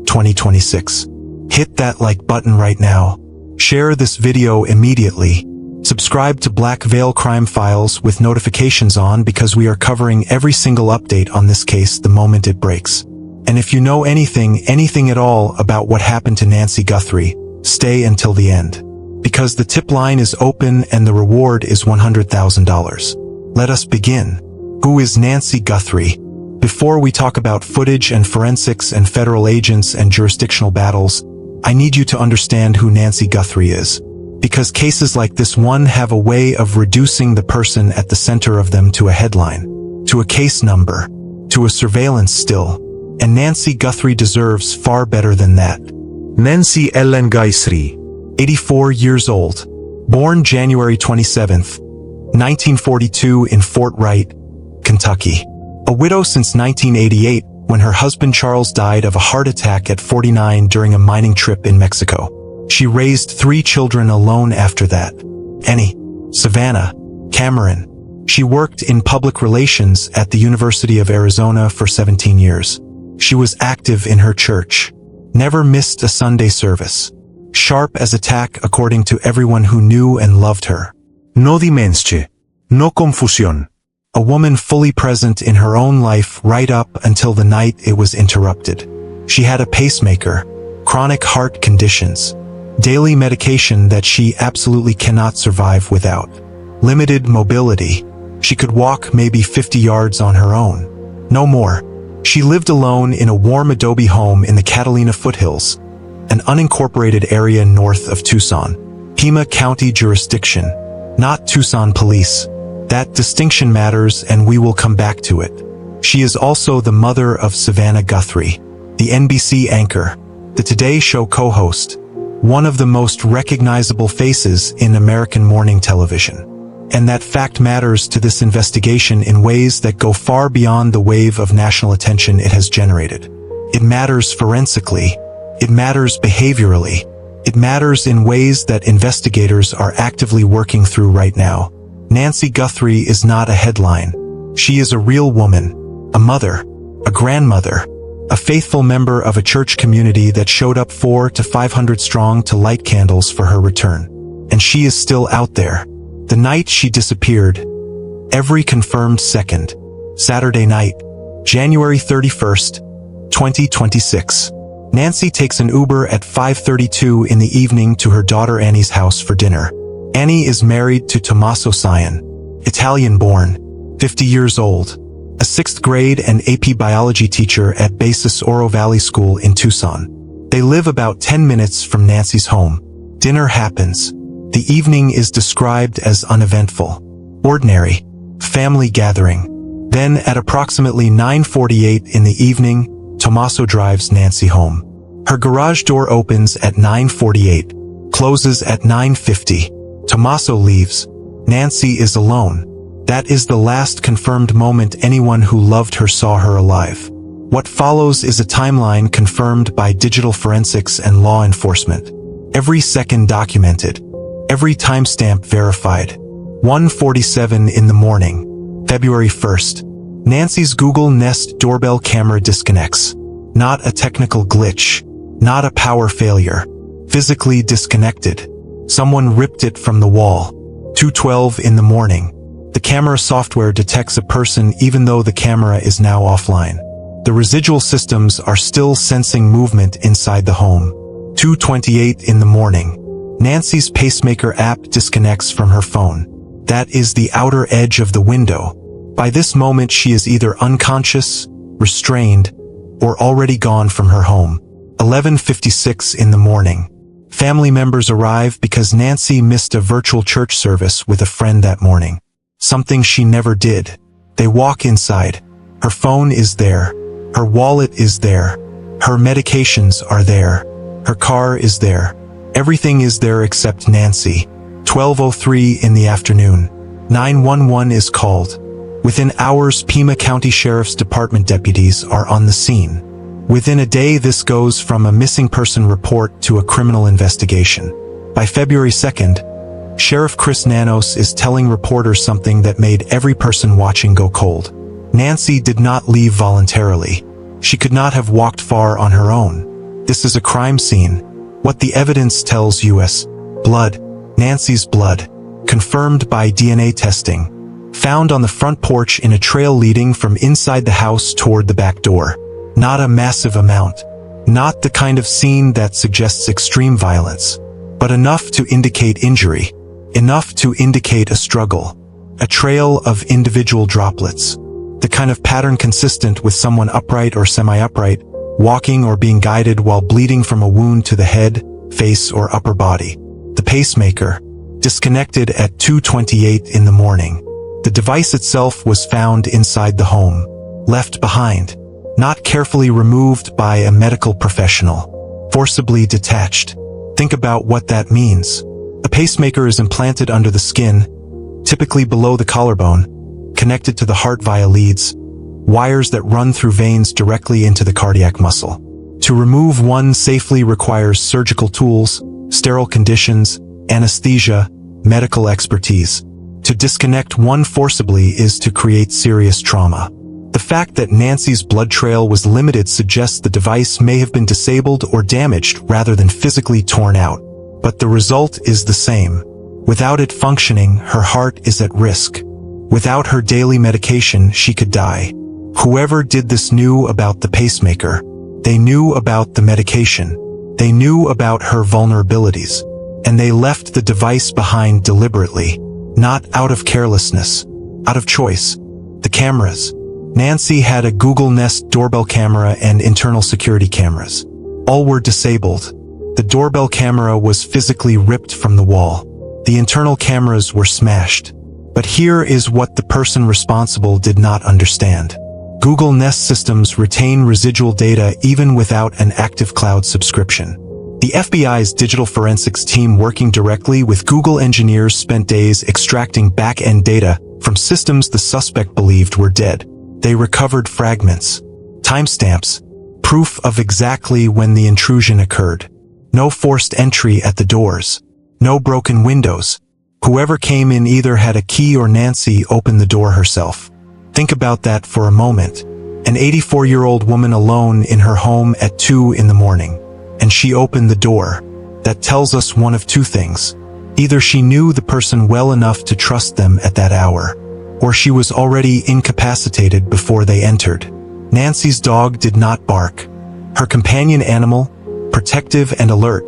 2026. Hit that like button right now. Share this video immediately. Subscribe to Black Veil Crime Files with notifications on, because we are covering every single update on this case the moment it breaks. And if you know anything at all about what happened to Nancy Guthrie, stay until the end. Because the tip line is open and the reward is $100,000. Let us begin. Who is Nancy Guthrie? Before we talk about footage and forensics and federal agents and jurisdictional battles, I need you to understand who Nancy Guthrie is. Because cases like this one have a way of reducing the person at the center of them to a headline, to a case number, to a surveillance still. And Nancy Guthrie deserves far better than that. Nancy Ellen Guthrie, 84 years old, born January 27th, 1942 in Fort Wright, Kentucky. A widow since 1988, when her husband Charles died of a heart attack at 49 during a mining trip in Mexico. She raised 3 children alone after that. Annie, Savannah, Cameron. She worked in public relations at the University of Arizona for 17 years. She was active in her church. Never missed a Sunday service. Sharp as a tack according to everyone who knew and loved her. No dimensce. No confusión. A woman fully present in her own life right up until the night it was interrupted. She had a pacemaker, chronic heart conditions, daily medication that she absolutely cannot survive without, limited mobility. She could walk maybe 50 yards on her own. No more. She lived alone in a warm adobe home in the Catalina foothills, an unincorporated area north of Tucson. Pima County jurisdiction, not Tucson police. That distinction matters, and we will come back to it. She is also the mother of Savannah Guthrie, the NBC anchor, the Today Show co-host, one of the most recognizable faces in American morning television. And that fact matters to this investigation in ways that go far beyond the wave of national attention it has generated. It matters forensically. It matters behaviorally. It matters in ways that investigators are actively working through right now. Nancy Guthrie is not a headline. She is a real woman, a mother, a grandmother, a faithful member of a church community that showed up 400 to 500 strong to light candles for her return. And she is still out there. The night she disappeared, every confirmed second, Saturday night, January 31st, 2026. Nancy takes an Uber at 5:32 in the evening to her daughter Annie's house for dinner. Annie is married to Tommaso Cian, Italian-born, 50 years old, a 6th grade and AP biology teacher at Basis Oro Valley School in Tucson. They live about 10 minutes from Nancy's home. Dinner happens. The evening is described as uneventful, ordinary, family gathering. Then at approximately 9:48 in the evening, Tommaso drives Nancy home. Her garage door opens at 9:48, closes at 9:50. Tommaso leaves. Nancy is alone. That is the last confirmed moment anyone who loved her saw her alive. What follows is a timeline confirmed by digital forensics and law enforcement. Every second documented. Every timestamp verified. 1:47 in the morning, February 1st. Nancy's Google Nest doorbell camera disconnects. Not a technical glitch. Not a power failure. Physically disconnected. Someone ripped it from the wall. 2:12 in the morning. The camera software detects a person even though the camera is now offline. The residual systems are still sensing movement inside the home. 2:28 in the morning. Nancy's pacemaker app disconnects from her phone. That is the outer edge of the window. By this moment she is either unconscious, restrained, or already gone from her home. 11:56 in the morning. Family members arrive because Nancy missed a virtual church service with a friend that morning. Something she never did. They walk inside. Her phone is there. Her wallet is there. Her medications are there. Her car is there. Everything is there except Nancy. 12:03 in the afternoon. 911 is called. Within hours, Pima County Sheriff's Department deputies are on the scene. Within a day, this goes from a missing person report to a criminal investigation. By February 2nd, Sheriff Chris Nanos is telling reporters something that made every person watching go cold. Nancy did not leave voluntarily. She could not have walked far on her own. This is a crime scene. What the evidence tells us. Blood. Nancy's blood. Confirmed by DNA testing. Found on the front porch in a trail leading from inside the house toward the back door. Not a massive amount. Not the kind of scene that suggests extreme violence. But enough to indicate injury. Enough to indicate a struggle. A trail of individual droplets. The kind of pattern consistent with someone upright or semi-upright, walking or being guided while bleeding from a wound to the head, face, or upper body. The pacemaker. Disconnected at 2:28 in the morning. The device itself was found inside the home. Left behind. Not carefully removed by a medical professional. Forcibly detached. Think about what that means. A pacemaker is implanted under the skin, typically below the collarbone, connected to the heart via leads, wires that run through veins directly into the cardiac muscle. To remove one safely requires surgical tools, sterile conditions, anesthesia, medical expertise. To disconnect one forcibly is to create serious trauma. The fact that Nancy's blood trail was limited suggests the device may have been disabled or damaged rather than physically torn out. But the result is the same. Without it functioning, her heart is at risk. Without her daily medication, she could die. Whoever did this knew about the pacemaker. They knew about the medication. They knew about her vulnerabilities. And they left the device behind deliberately. Not out of carelessness. Out of choice. The cameras. Nancy had a Google Nest doorbell camera and internal security cameras. All were disabled. The doorbell camera was physically ripped from the wall. The internal cameras were smashed. But here is what the person responsible did not understand. Google Nest systems retain residual data even without an active cloud subscription. The FBI's digital forensics team working directly with Google engineers spent days extracting back-end data from systems the suspect believed were dead. They recovered fragments, timestamps, proof of exactly when the intrusion occurred. No forced entry at the doors. No broken windows. Whoever came in either had a key or Nancy opened the door herself. Think about that for a moment. An 84-year-old woman alone in her home at 2 in the morning. And she opened the door. That tells us one of two things. Either she knew the person well enough to trust them at that hour, or she was already incapacitated before they entered. Nancy's dog did not bark. Her companion animal, protective and alert,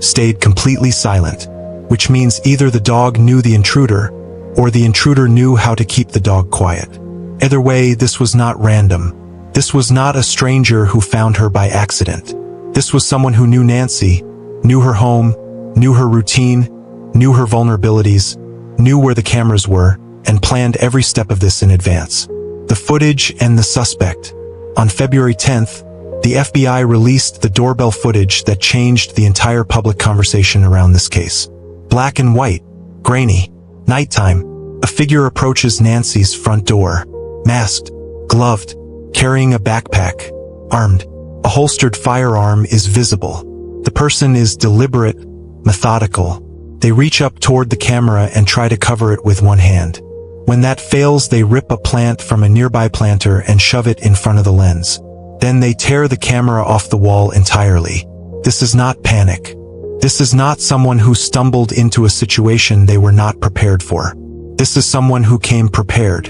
stayed completely silent, which means either the dog knew the intruder, or the intruder knew how to keep the dog quiet. Either way, this was not random. This was not a stranger who found her by accident. This was someone who knew Nancy, knew her home, knew her routine, knew her vulnerabilities, knew where the cameras were, and planned every step of this in advance. The footage and the suspect. On February 10th, the FBI released the doorbell footage that changed the entire public conversation around this case. Black and white, grainy, nighttime, a figure approaches Nancy's front door, masked, gloved, carrying a backpack, armed. A holstered firearm is visible. The person is deliberate, methodical. They reach up toward the camera and try to cover it with one hand. When that fails, they rip a plant from a nearby planter and shove it in front of the lens. Then they tear the camera off the wall entirely. This is not panic. This is not someone who stumbled into a situation they were not prepared for. This is someone who came prepared,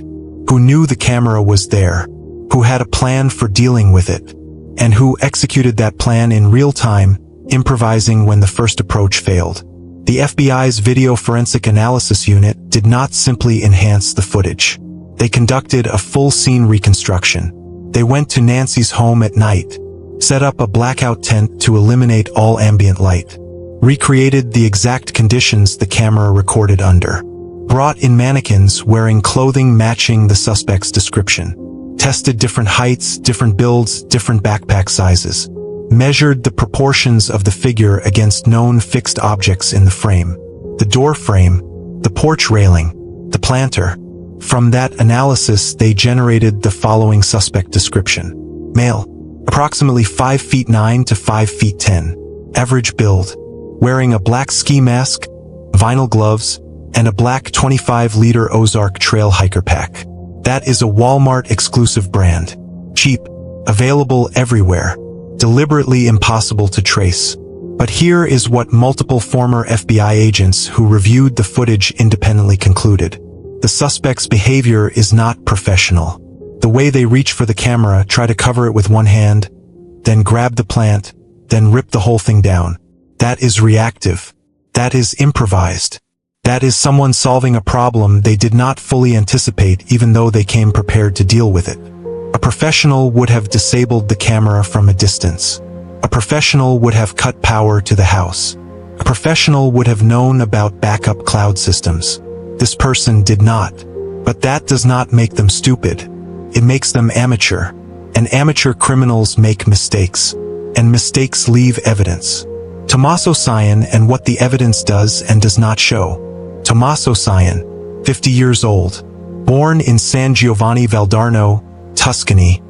who knew the camera was there, who had a plan for dealing with it, and who executed that plan in real time, improvising when the first approach failed. The FBI's Video Forensic Analysis Unit did not simply enhance the footage. They conducted a full scene reconstruction. They went to Nancy's home at night, set up a blackout tent to eliminate all ambient light, recreated the exact conditions the camera recorded under, brought in mannequins wearing clothing matching the suspect's description, tested different heights, different builds, different backpack sizes, measured the proportions of the figure against known fixed objects in the frame, the door frame, the porch railing, the planter. From that analysis, they generated the following suspect description. Male, approximately 5 feet 9 to 5 feet 10, average build, wearing a black ski mask, vinyl gloves, and a black 25-liter Ozark trail hiker pack. That is a Walmart exclusive brand. Cheap, available everywhere, deliberately impossible to trace. But here is what multiple former FBI agents who reviewed the footage independently concluded. The suspect's behavior is not professional. The way they reach for the camera, try to cover it with one hand, then grab the plant, then rip the whole thing down. That is reactive. That is improvised. That is someone solving a problem they did not fully anticipate even though they came prepared to deal with it. A professional would have disabled the camera from a distance. A professional would have cut power to the house. A professional would have known about backup cloud systems. This person did not. But that does not make them stupid. It makes them amateur. And amateur criminals make mistakes. And mistakes leave evidence. Tommaso Cyan and what the evidence does and does not show. Tommaso Cyan, 50 years old, born in San Giovanni Valdarno, Tuscany,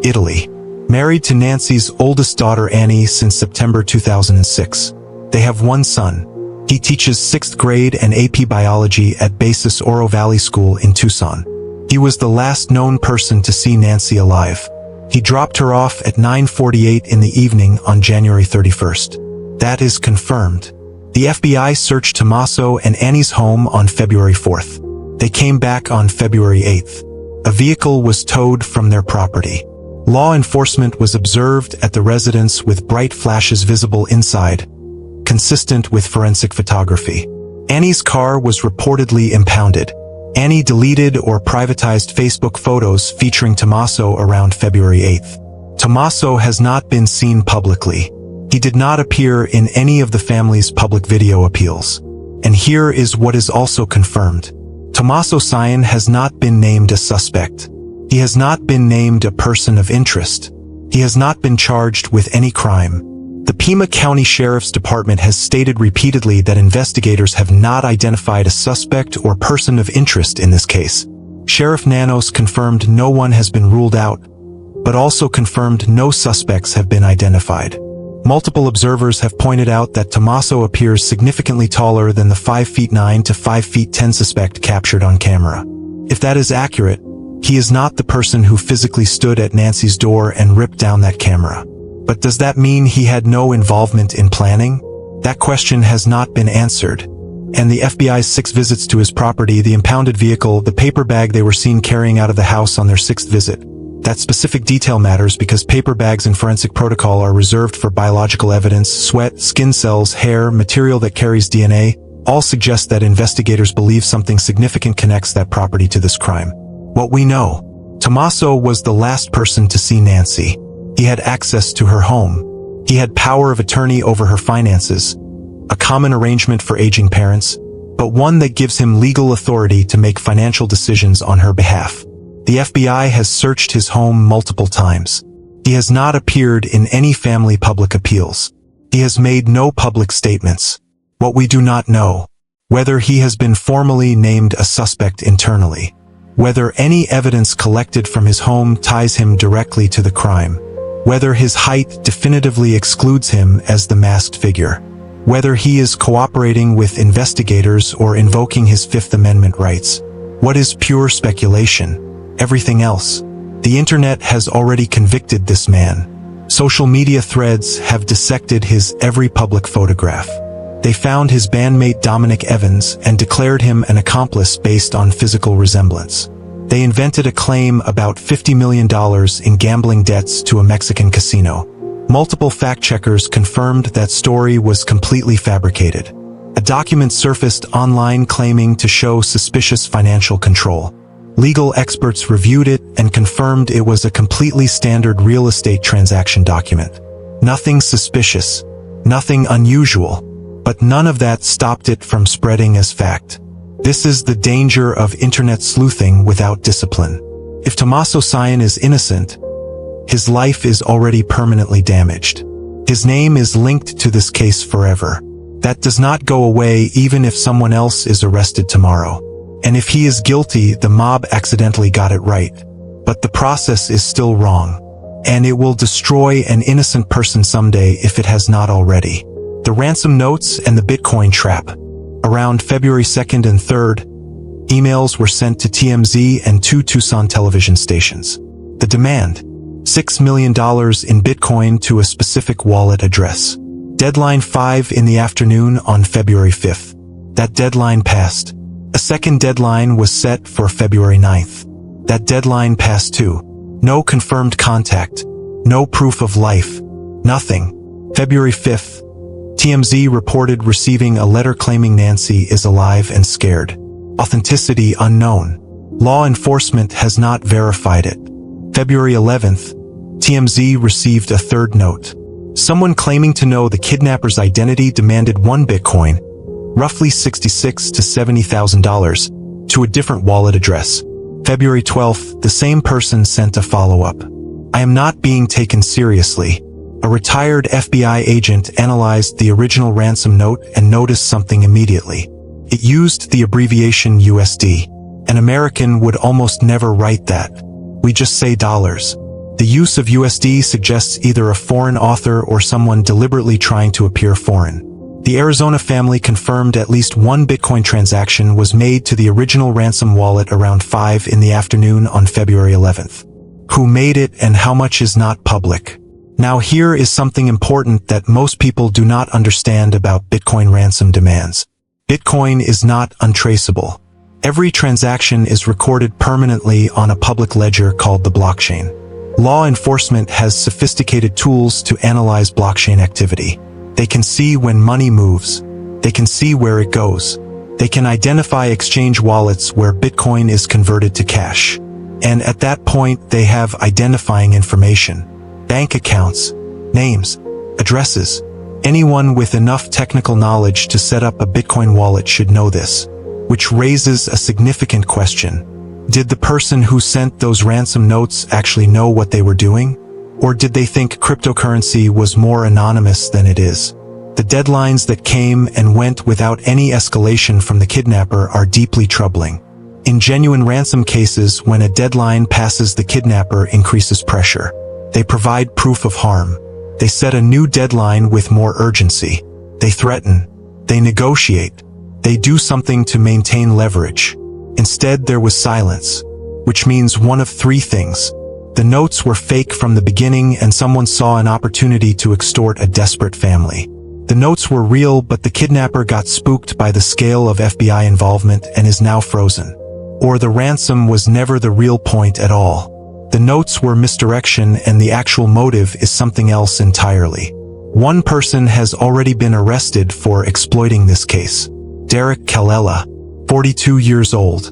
Italy. Married to Nancy's oldest daughter Annie since September 2006. They have one son. He teaches 6th grade and AP Biology at Basis Oro Valley School in Tucson. He was the last known person to see Nancy alive. He dropped her off at 9:48 in the evening on January 31st. That is confirmed. The FBI searched Tommaso and Annie's home on February 4th. They came back on February 8th. A vehicle was towed from their property. Law enforcement was observed at the residence with bright flashes visible inside, consistent with forensic photography. Annie's car was reportedly impounded. Annie deleted or privatized Facebook photos featuring Tommaso around February 8th. Tommaso has not been seen publicly. He did not appear in any of the family's public video appeals. And here is what is also confirmed. Tommaso Cyan has not been named a suspect. He has not been named a person of interest. He has not been charged with any crime. The Pima County Sheriff's Department has stated repeatedly that investigators have not identified a suspect or person of interest in this case. Sheriff Nanos confirmed no one has been ruled out, but also confirmed no suspects have been identified. Multiple observers have pointed out that Tommaso appears significantly taller than the 5'9" to 5'10" suspect captured on camera. If that is accurate, he is not the person who physically stood at Nancy's door and ripped down that camera. But does that mean he had no involvement in planning? That question has not been answered. And the FBI's 6 visits to his property, the impounded vehicle, the paper bag they were seen carrying out of the house on their 6th visit. That specific detail matters because paper bags in forensic protocol are reserved for biological evidence, sweat, skin cells, hair, material that carries DNA, all suggest that investigators believe something significant connects that property to this crime. What we know: Tommaso was the last person to see Nancy. He had access to her home. He had power of attorney over her finances, a common arrangement for aging parents, but one that gives him legal authority to make financial decisions on her behalf. The FBI has searched his home multiple times. He has not appeared in any family public appeals. He has made no public statements. What we do not know: whether he has been formally named a suspect internally, whether any evidence collected from his home ties him directly to the crime, whether his height definitively excludes him as the masked figure, whether he is cooperating with investigators or invoking his Fifth Amendment rights. What is pure speculation? Everything else. The internet has already convicted this man. Social media threads have dissected his every public photograph. They found his bandmate Dominic Evans and declared him an accomplice based on physical resemblance. They invented a claim about $50 million in gambling debts to a Mexican casino. Multiple fact-checkers confirmed that story was completely fabricated. A document surfaced online claiming to show suspicious financial control. Legal experts reviewed it and confirmed it was a completely standard real estate transaction document. Nothing suspicious, nothing unusual, but none of that stopped it from spreading as fact. This is the danger of internet sleuthing without discipline. If Tommaso Cyan is innocent, his life is already permanently damaged. His name is linked to this case forever. That does not go away even if someone else is arrested tomorrow. And if he is guilty, the mob accidentally got it right. But the process is still wrong. And it will destroy an innocent person someday if it has not already. The ransom notes and the Bitcoin trap. Around February 2nd and 3rd, emails were sent to TMZ and 2 Tucson television stations. The demand: $6 million in Bitcoin to a specific wallet address. Deadline 5 in the afternoon on February 5th. That deadline passed. A second deadline was set for February 9th. That deadline passed too. No confirmed contact. No proof of life. Nothing. February 5th. TMZ reported receiving a letter claiming Nancy is alive and scared. Authenticity unknown. Law enforcement has not verified it. February 11th. TMZ received a third note. Someone claiming to know the kidnapper's identity demanded 1 Bitcoin, roughly $66,000 to $70,000, to a different wallet address. February 12th, the same person sent a follow-up. I am not being taken seriously. A retired FBI agent analyzed the original ransom note and noticed something immediately. It used the abbreviation USD. An American would almost never write that. We just say dollars. The use of USD suggests either a foreign author or someone deliberately trying to appear foreign. The Arizona family confirmed at least one Bitcoin transaction was made to the original ransom wallet around 5 in the afternoon on February 11th. Who made it and how much is not public. Now here is something important that most people do not understand about Bitcoin ransom demands. Bitcoin is not untraceable. Every transaction is recorded permanently on a public ledger called the blockchain. Law enforcement has sophisticated tools to analyze blockchain activity. They can see when money moves. They can see where it goes. They can identify exchange wallets where Bitcoin is converted to cash. And at that point, they have identifying information. Bank accounts, names, addresses. Anyone with enough technical knowledge to set up a Bitcoin wallet should know this. Which raises a significant question. Did the person who sent those ransom notes actually know what they were doing? Or did they think cryptocurrency was more anonymous than it is? The deadlines that came and went without any escalation from the kidnapper are deeply troubling. In genuine ransom cases, when a deadline passes, the kidnapper increases pressure. They provide proof of harm. They set a new deadline with more urgency. They threaten. They negotiate. They do something to maintain leverage. Instead, there was silence, which means one of three things. The notes were fake from the beginning and someone saw an opportunity to extort a desperate family. The notes were real, but the kidnapper got spooked by the scale of FBI involvement and is now frozen. Or the ransom was never the real point at all. The notes were misdirection and the actual motive is something else entirely. One person has already been arrested for exploiting this case. Derek Kallela, 42 years old,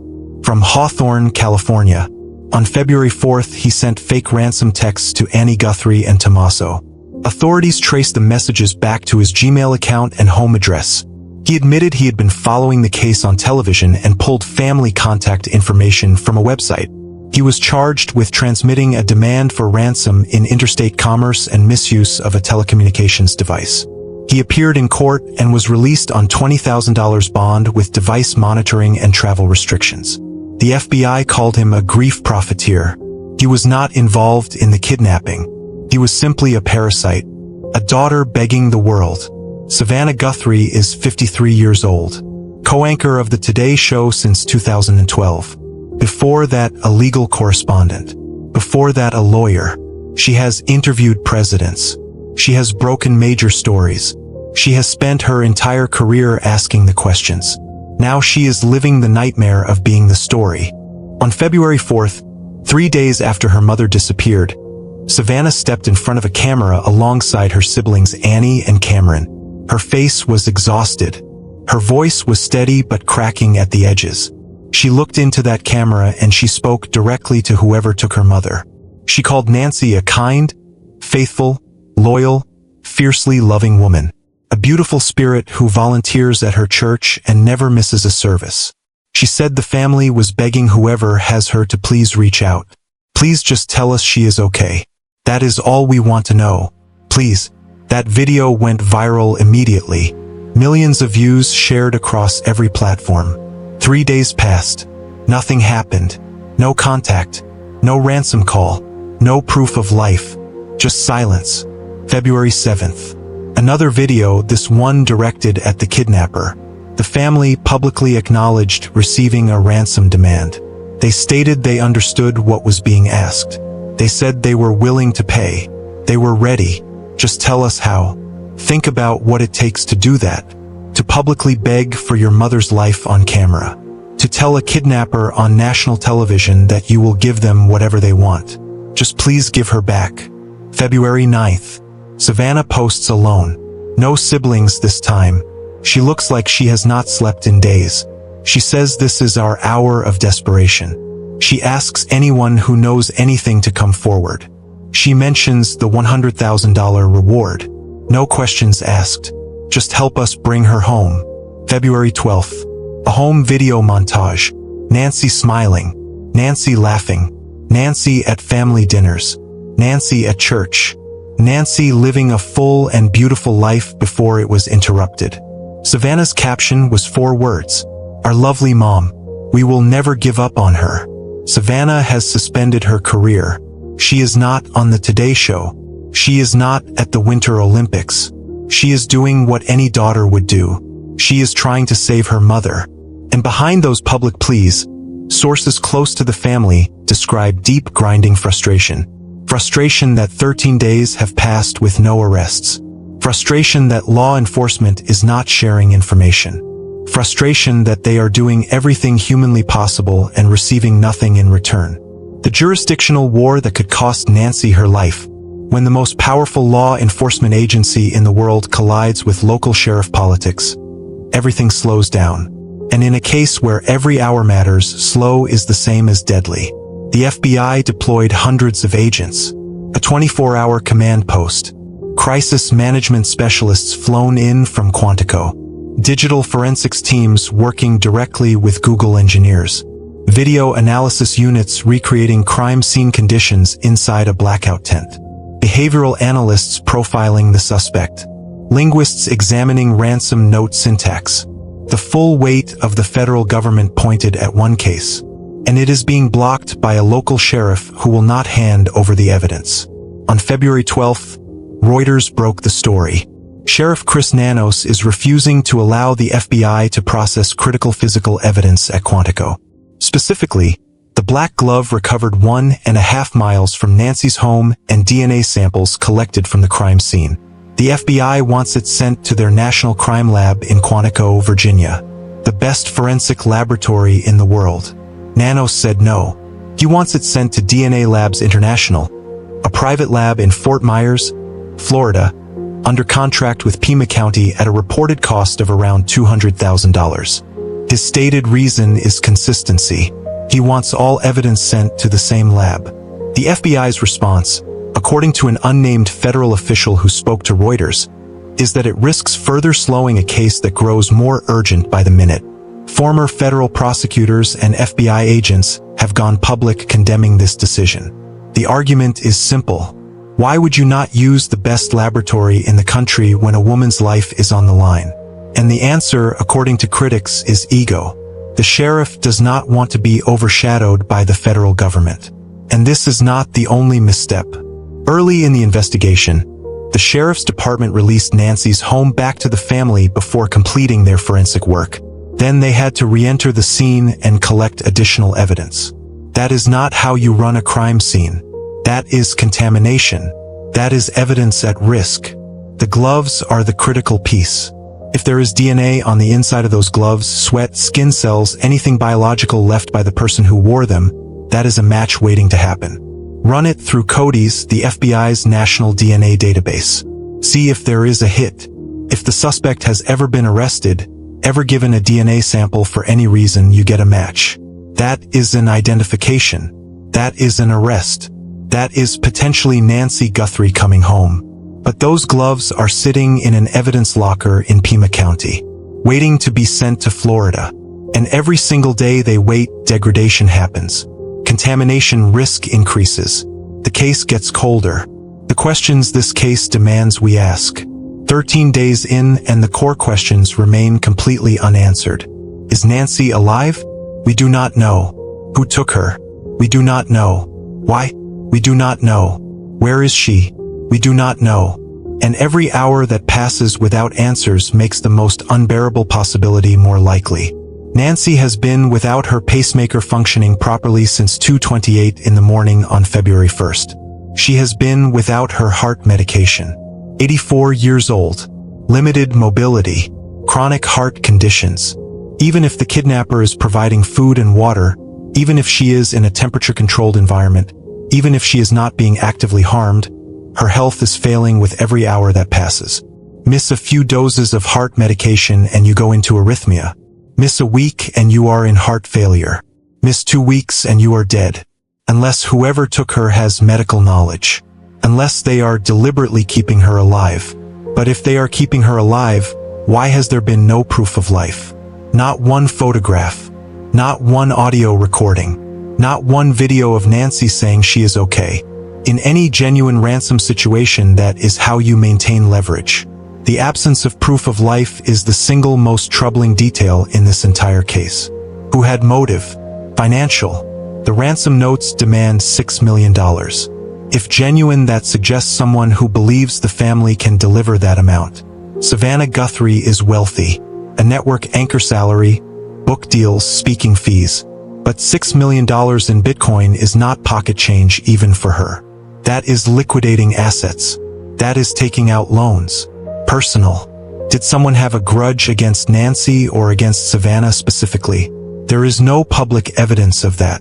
from Hawthorne, California. On February 4th, he sent fake ransom texts to Annie Guthrie and Tommaso. Authorities traced the messages back to his Gmail account and home address. He admitted he had been following the case on television and pulled family contact information from a website. He was charged with transmitting a demand for ransom in interstate commerce and misuse of a telecommunications device. He appeared in court and was released on $20,000 bond with device monitoring and travel restrictions. The FBI called him a grief profiteer. He was not involved in the kidnapping. He was simply a parasite, a daughter begging the world. Savannah Guthrie is 53 years old, co-anchor of the Today Show since 2012. Before that, a legal correspondent. Before that, a lawyer. She has interviewed presidents. She has broken major stories. She has spent her entire career asking the questions. Now she is living the nightmare of being the story. On February 4th, 3 days after her mother disappeared, Savannah stepped in front of a camera alongside her siblings Annie and Cameron. Her face was exhausted. Her voice was steady but cracking at the edges. She looked into that camera and she spoke directly to whoever took her mother. She called Nancy a kind, faithful, loyal, fiercely loving woman. A beautiful spirit who volunteers at her church and never misses a service. She said the family was begging whoever has her to please reach out. Please just tell us she is okay. That is all we want to know. Please. That video went viral immediately. Millions of views shared across every platform. 3 days passed. Nothing happened. No contact. No ransom call. No proof of life. Just silence. February 7th. Another video, this one directed at the kidnapper. The family publicly acknowledged receiving a ransom demand. They stated they understood what was being asked. They said they were willing to pay. They were ready. Just tell us how. Think about what it takes to do that. To publicly beg for your mother's life on camera. To tell a kidnapper on national television that you will give them whatever they want. Just please give her back. February 9th. Savannah posts alone. No siblings this time. She looks like she has not slept in days. She says this is our hour of desperation. She asks anyone who knows anything to come forward. She mentions the $100,000 reward. No questions asked. Just help us bring her home. February 12th. A home video montage. Nancy smiling. Nancy laughing. Nancy at family dinners. Nancy at church. Nancy living a full and beautiful life before it was interrupted. Savannah's caption was 4 words. Our lovely mom. We will never give up on her. Savannah has suspended her career. She is not on the Today Show. She is not at the Winter Olympics. She is doing what any daughter would do. She is trying to save her mother. And behind those public pleas, sources close to the family describe deep grinding frustration. Frustration that 13 days have passed with no arrests. Frustration that law enforcement is not sharing information. Frustration that they are doing everything humanly possible and receiving nothing in return. The jurisdictional war that could cost Nancy her life. When the most powerful law enforcement agency in the world collides with local sheriff politics, everything slows down. And in a case where every hour matters, slow is the same as deadly. The FBI deployed hundreds of agents, a 24-hour command post, crisis management specialists flown in from Quantico, digital forensics teams working directly with Google engineers, video analysis units recreating crime scene conditions inside a blackout tent, behavioral analysts profiling the suspect, linguists examining ransom note syntax. The full weight of the federal government pointed at one case, and it is being blocked by a local sheriff who will not hand over the evidence. On February 12th, Reuters broke the story. Sheriff Chris Nanos is refusing to allow the FBI to process critical physical evidence at Quantico. Specifically, the black glove recovered 1.5 miles from Nancy's home and DNA samples collected from the crime scene. The FBI wants it sent to their National Crime Lab in Quantico, Virginia, the best forensic laboratory in the world. Nanos said no. He wants it sent to DNA Labs International, a private lab in Fort Myers, Florida, under contract with Pima County at a reported cost of around $200,000. His stated reason is consistency. He wants all evidence sent to the same lab. The FBI's response, according to an unnamed federal official who spoke to Reuters, is that it risks further slowing a case that grows more urgent by the minute. Former federal prosecutors and FBI agents have gone public condemning this decision. The argument is simple. Why would you not use the best laboratory in the country when a woman's life is on the line? And the answer, according to critics, is ego. The sheriff does not want to be overshadowed by the federal government. And this is not the only misstep. Early in the investigation, the sheriff's department released Nancy's home back to the family before completing their forensic work. Then they had to re-enter the scene and collect additional evidence. That is not how you run a crime scene. That is contamination. That is evidence at risk. The gloves are the critical piece. If there is DNA on the inside of those gloves, sweat, skin cells, anything biological left by the person who wore them, that is a match waiting to happen. Run it through CODIS, the FBI's national DNA database. See if there is a hit. If the suspect has ever been arrested, ever given a DNA sample for any reason, you get a match. That is an identification. That is an arrest. That is potentially Nancy Guthrie coming home. But those gloves are sitting in an evidence locker in Pima County, waiting to be sent to Florida. And every single day they wait, degradation happens. Contamination risk increases. The case gets colder. The questions this case demands we ask. 13 days in and the core questions remain completely unanswered. Is Nancy alive? We do not know. Who took her? We do not know. Why? We do not know. Where is she? We do not know. And every hour that passes without answers makes the most unbearable possibility more likely. Nancy has been without her pacemaker functioning properly since 2:28 in the morning on February 1st. She has been without her heart medication. 84 years old. Limited mobility. Chronic heart conditions. Even if the kidnapper is providing food and water, even if she is in a temperature-controlled environment, even if she is not being actively harmed, her health is failing with every hour that passes. Miss a few doses of heart medication and you go into arrhythmia. Miss a week and you are in heart failure. Miss 2 weeks and you are dead. Unless whoever took her has medical knowledge. Unless they are deliberately keeping her alive. But if they are keeping her alive, why has there been no proof of life? Not one photograph. Not one audio recording. Not one video of Nancy saying she is okay. In any genuine ransom situation, that is how you maintain leverage. The absence of proof of life is the single most troubling detail in this entire case. Who had motive? Financial. The ransom notes demand $6 million. If genuine, that suggests someone who believes the family can deliver that amount. Savannah Guthrie is wealthy. A network anchor salary, book deals, speaking fees. But $6 million in Bitcoin is not pocket change even for her. That is liquidating assets. That is taking out loans. Personal. Did someone have a grudge against Nancy or against Savannah specifically? There is no public evidence of that.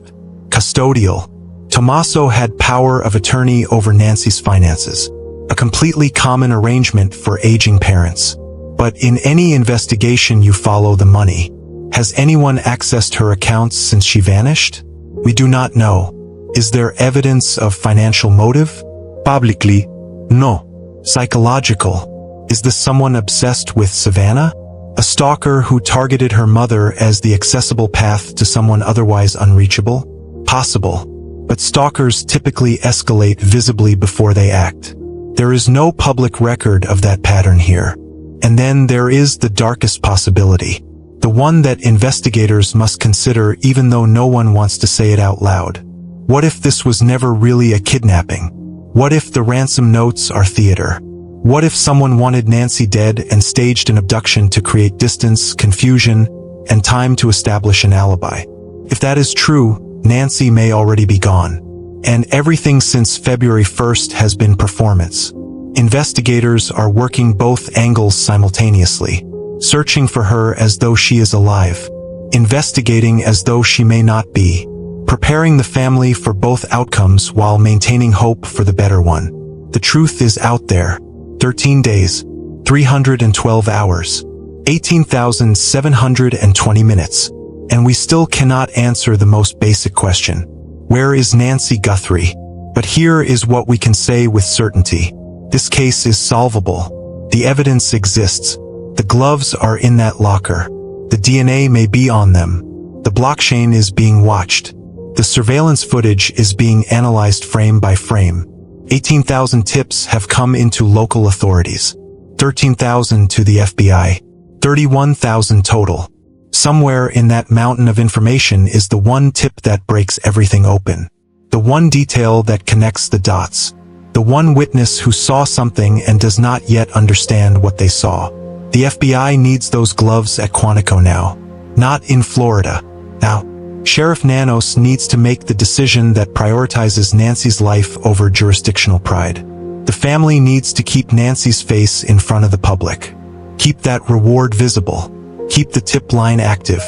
Custodial. Tommaso had power of attorney over Nancy's finances. A completely common arrangement for aging parents. But in any investigation you follow the money. Has anyone accessed her accounts since she vanished? We do not know. Is there evidence of financial motive? Publicly, no. Psychological. Is this someone obsessed with Savannah? A stalker who targeted her mother as the accessible path to someone otherwise unreachable? Possible. But stalkers typically escalate visibly before they act. There is no public record of that pattern here. And then there is the darkest possibility. The one that investigators must consider even though no one wants to say it out loud. What if this was never really a kidnapping? What if the ransom notes are theater? What if someone wanted Nancy dead and staged an abduction to create distance, confusion, and time to establish an alibi? If that is true, Nancy may already be gone. And everything since February 1st has been performance. Investigators are working both angles simultaneously. Searching for her as though she is alive. Investigating as though she may not be. Preparing the family for both outcomes while maintaining hope for the better one. The truth is out there. 13 days, 312 hours, 18,720 minutes. And we still cannot answer the most basic question. Where is Nancy Guthrie? But here is what we can say with certainty. This case is solvable. The evidence exists. The gloves are in that locker. The DNA may be on them. The blockchain is being watched. The surveillance footage is being analyzed frame by frame. 18,000 tips have come into local authorities. 13,000 to the FBI. 31,000 total. Somewhere in that mountain of information is the one tip that breaks everything open. The one detail that connects the dots. The one witness who saw something and does not yet understand what they saw. The FBI needs those gloves at Quantico now. Not in Florida. Now, Sheriff Nanos needs to make the decision that prioritizes Nancy's life over jurisdictional pride. The family needs to keep Nancy's face in front of the public. Keep that reward visible. Keep the tip line active.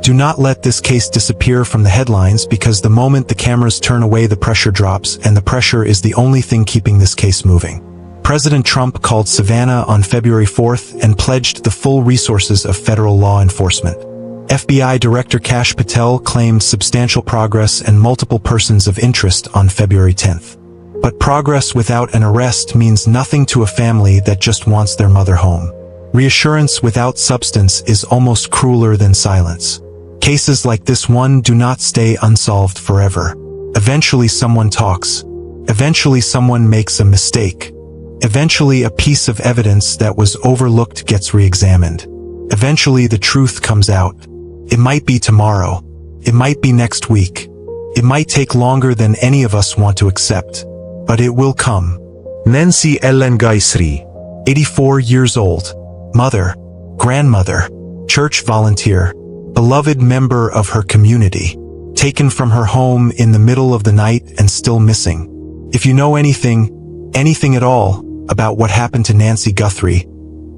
Do not let this case disappear from the headlines because the moment the cameras turn away the pressure drops and the pressure is the only thing keeping this case moving. President Trump called Savannah on February 4th and pledged the full resources of federal law enforcement. FBI Director Kash Patel claimed substantial progress and multiple persons of interest on February 10th. But progress without an arrest means nothing to a family that just wants their mother home. Reassurance without substance is almost crueler than silence. Cases like this one do not stay unsolved forever. Eventually someone talks. Eventually someone makes a mistake. Eventually a piece of evidence that was overlooked gets re-examined. Eventually the truth comes out. It might be tomorrow. It might be next week. It might take longer than any of us want to accept. But it will come. Nancy Ellen Guthrie, 84 years old. Mother. Grandmother. Church volunteer. Beloved member of her community. Taken from her home in the middle of the night and still missing. If you know anything at all, about what happened to Nancy Guthrie,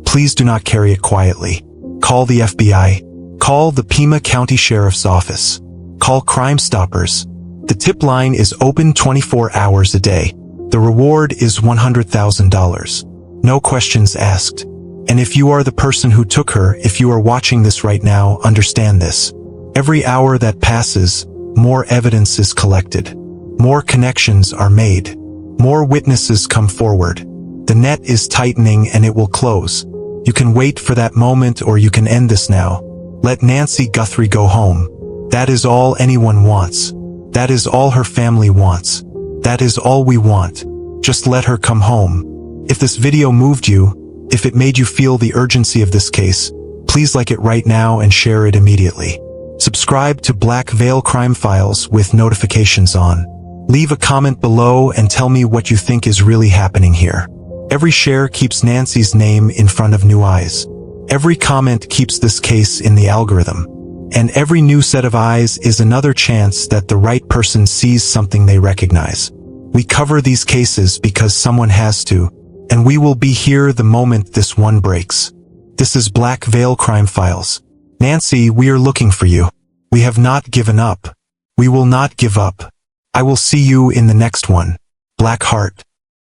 please do not carry it quietly. Call the FBI. Call the Pima County Sheriff's Office. Call Crime Stoppers. The tip line is open 24 hours a day. The reward is $100,000. No questions asked. And if you are the person who took her, if you are watching this right now, understand this. Every hour that passes, more evidence is collected. More connections are made. More witnesses come forward. The net is tightening and it will close. You can wait for that moment or you can end this now. Let Nancy Guthrie go home. That is all anyone wants. That is all her family wants. That is all we want. Just let her come home. If this video moved you, if it made you feel the urgency of this case, please like it right now and share it immediately. Subscribe to Black Veil Crime Files with notifications on. Leave a comment below and tell me what you think is really happening here. Every share keeps Nancy's name in front of new eyes. Every comment keeps this case in the algorithm. And every new set of eyes is another chance that the right person sees something they recognize. We cover these cases because someone has to, and we will be here the moment this one breaks. This is Black Veil Crime Files. Nancy, we are looking for you. We have not given up. We will not give up. I will see you in the next one. Black Heart.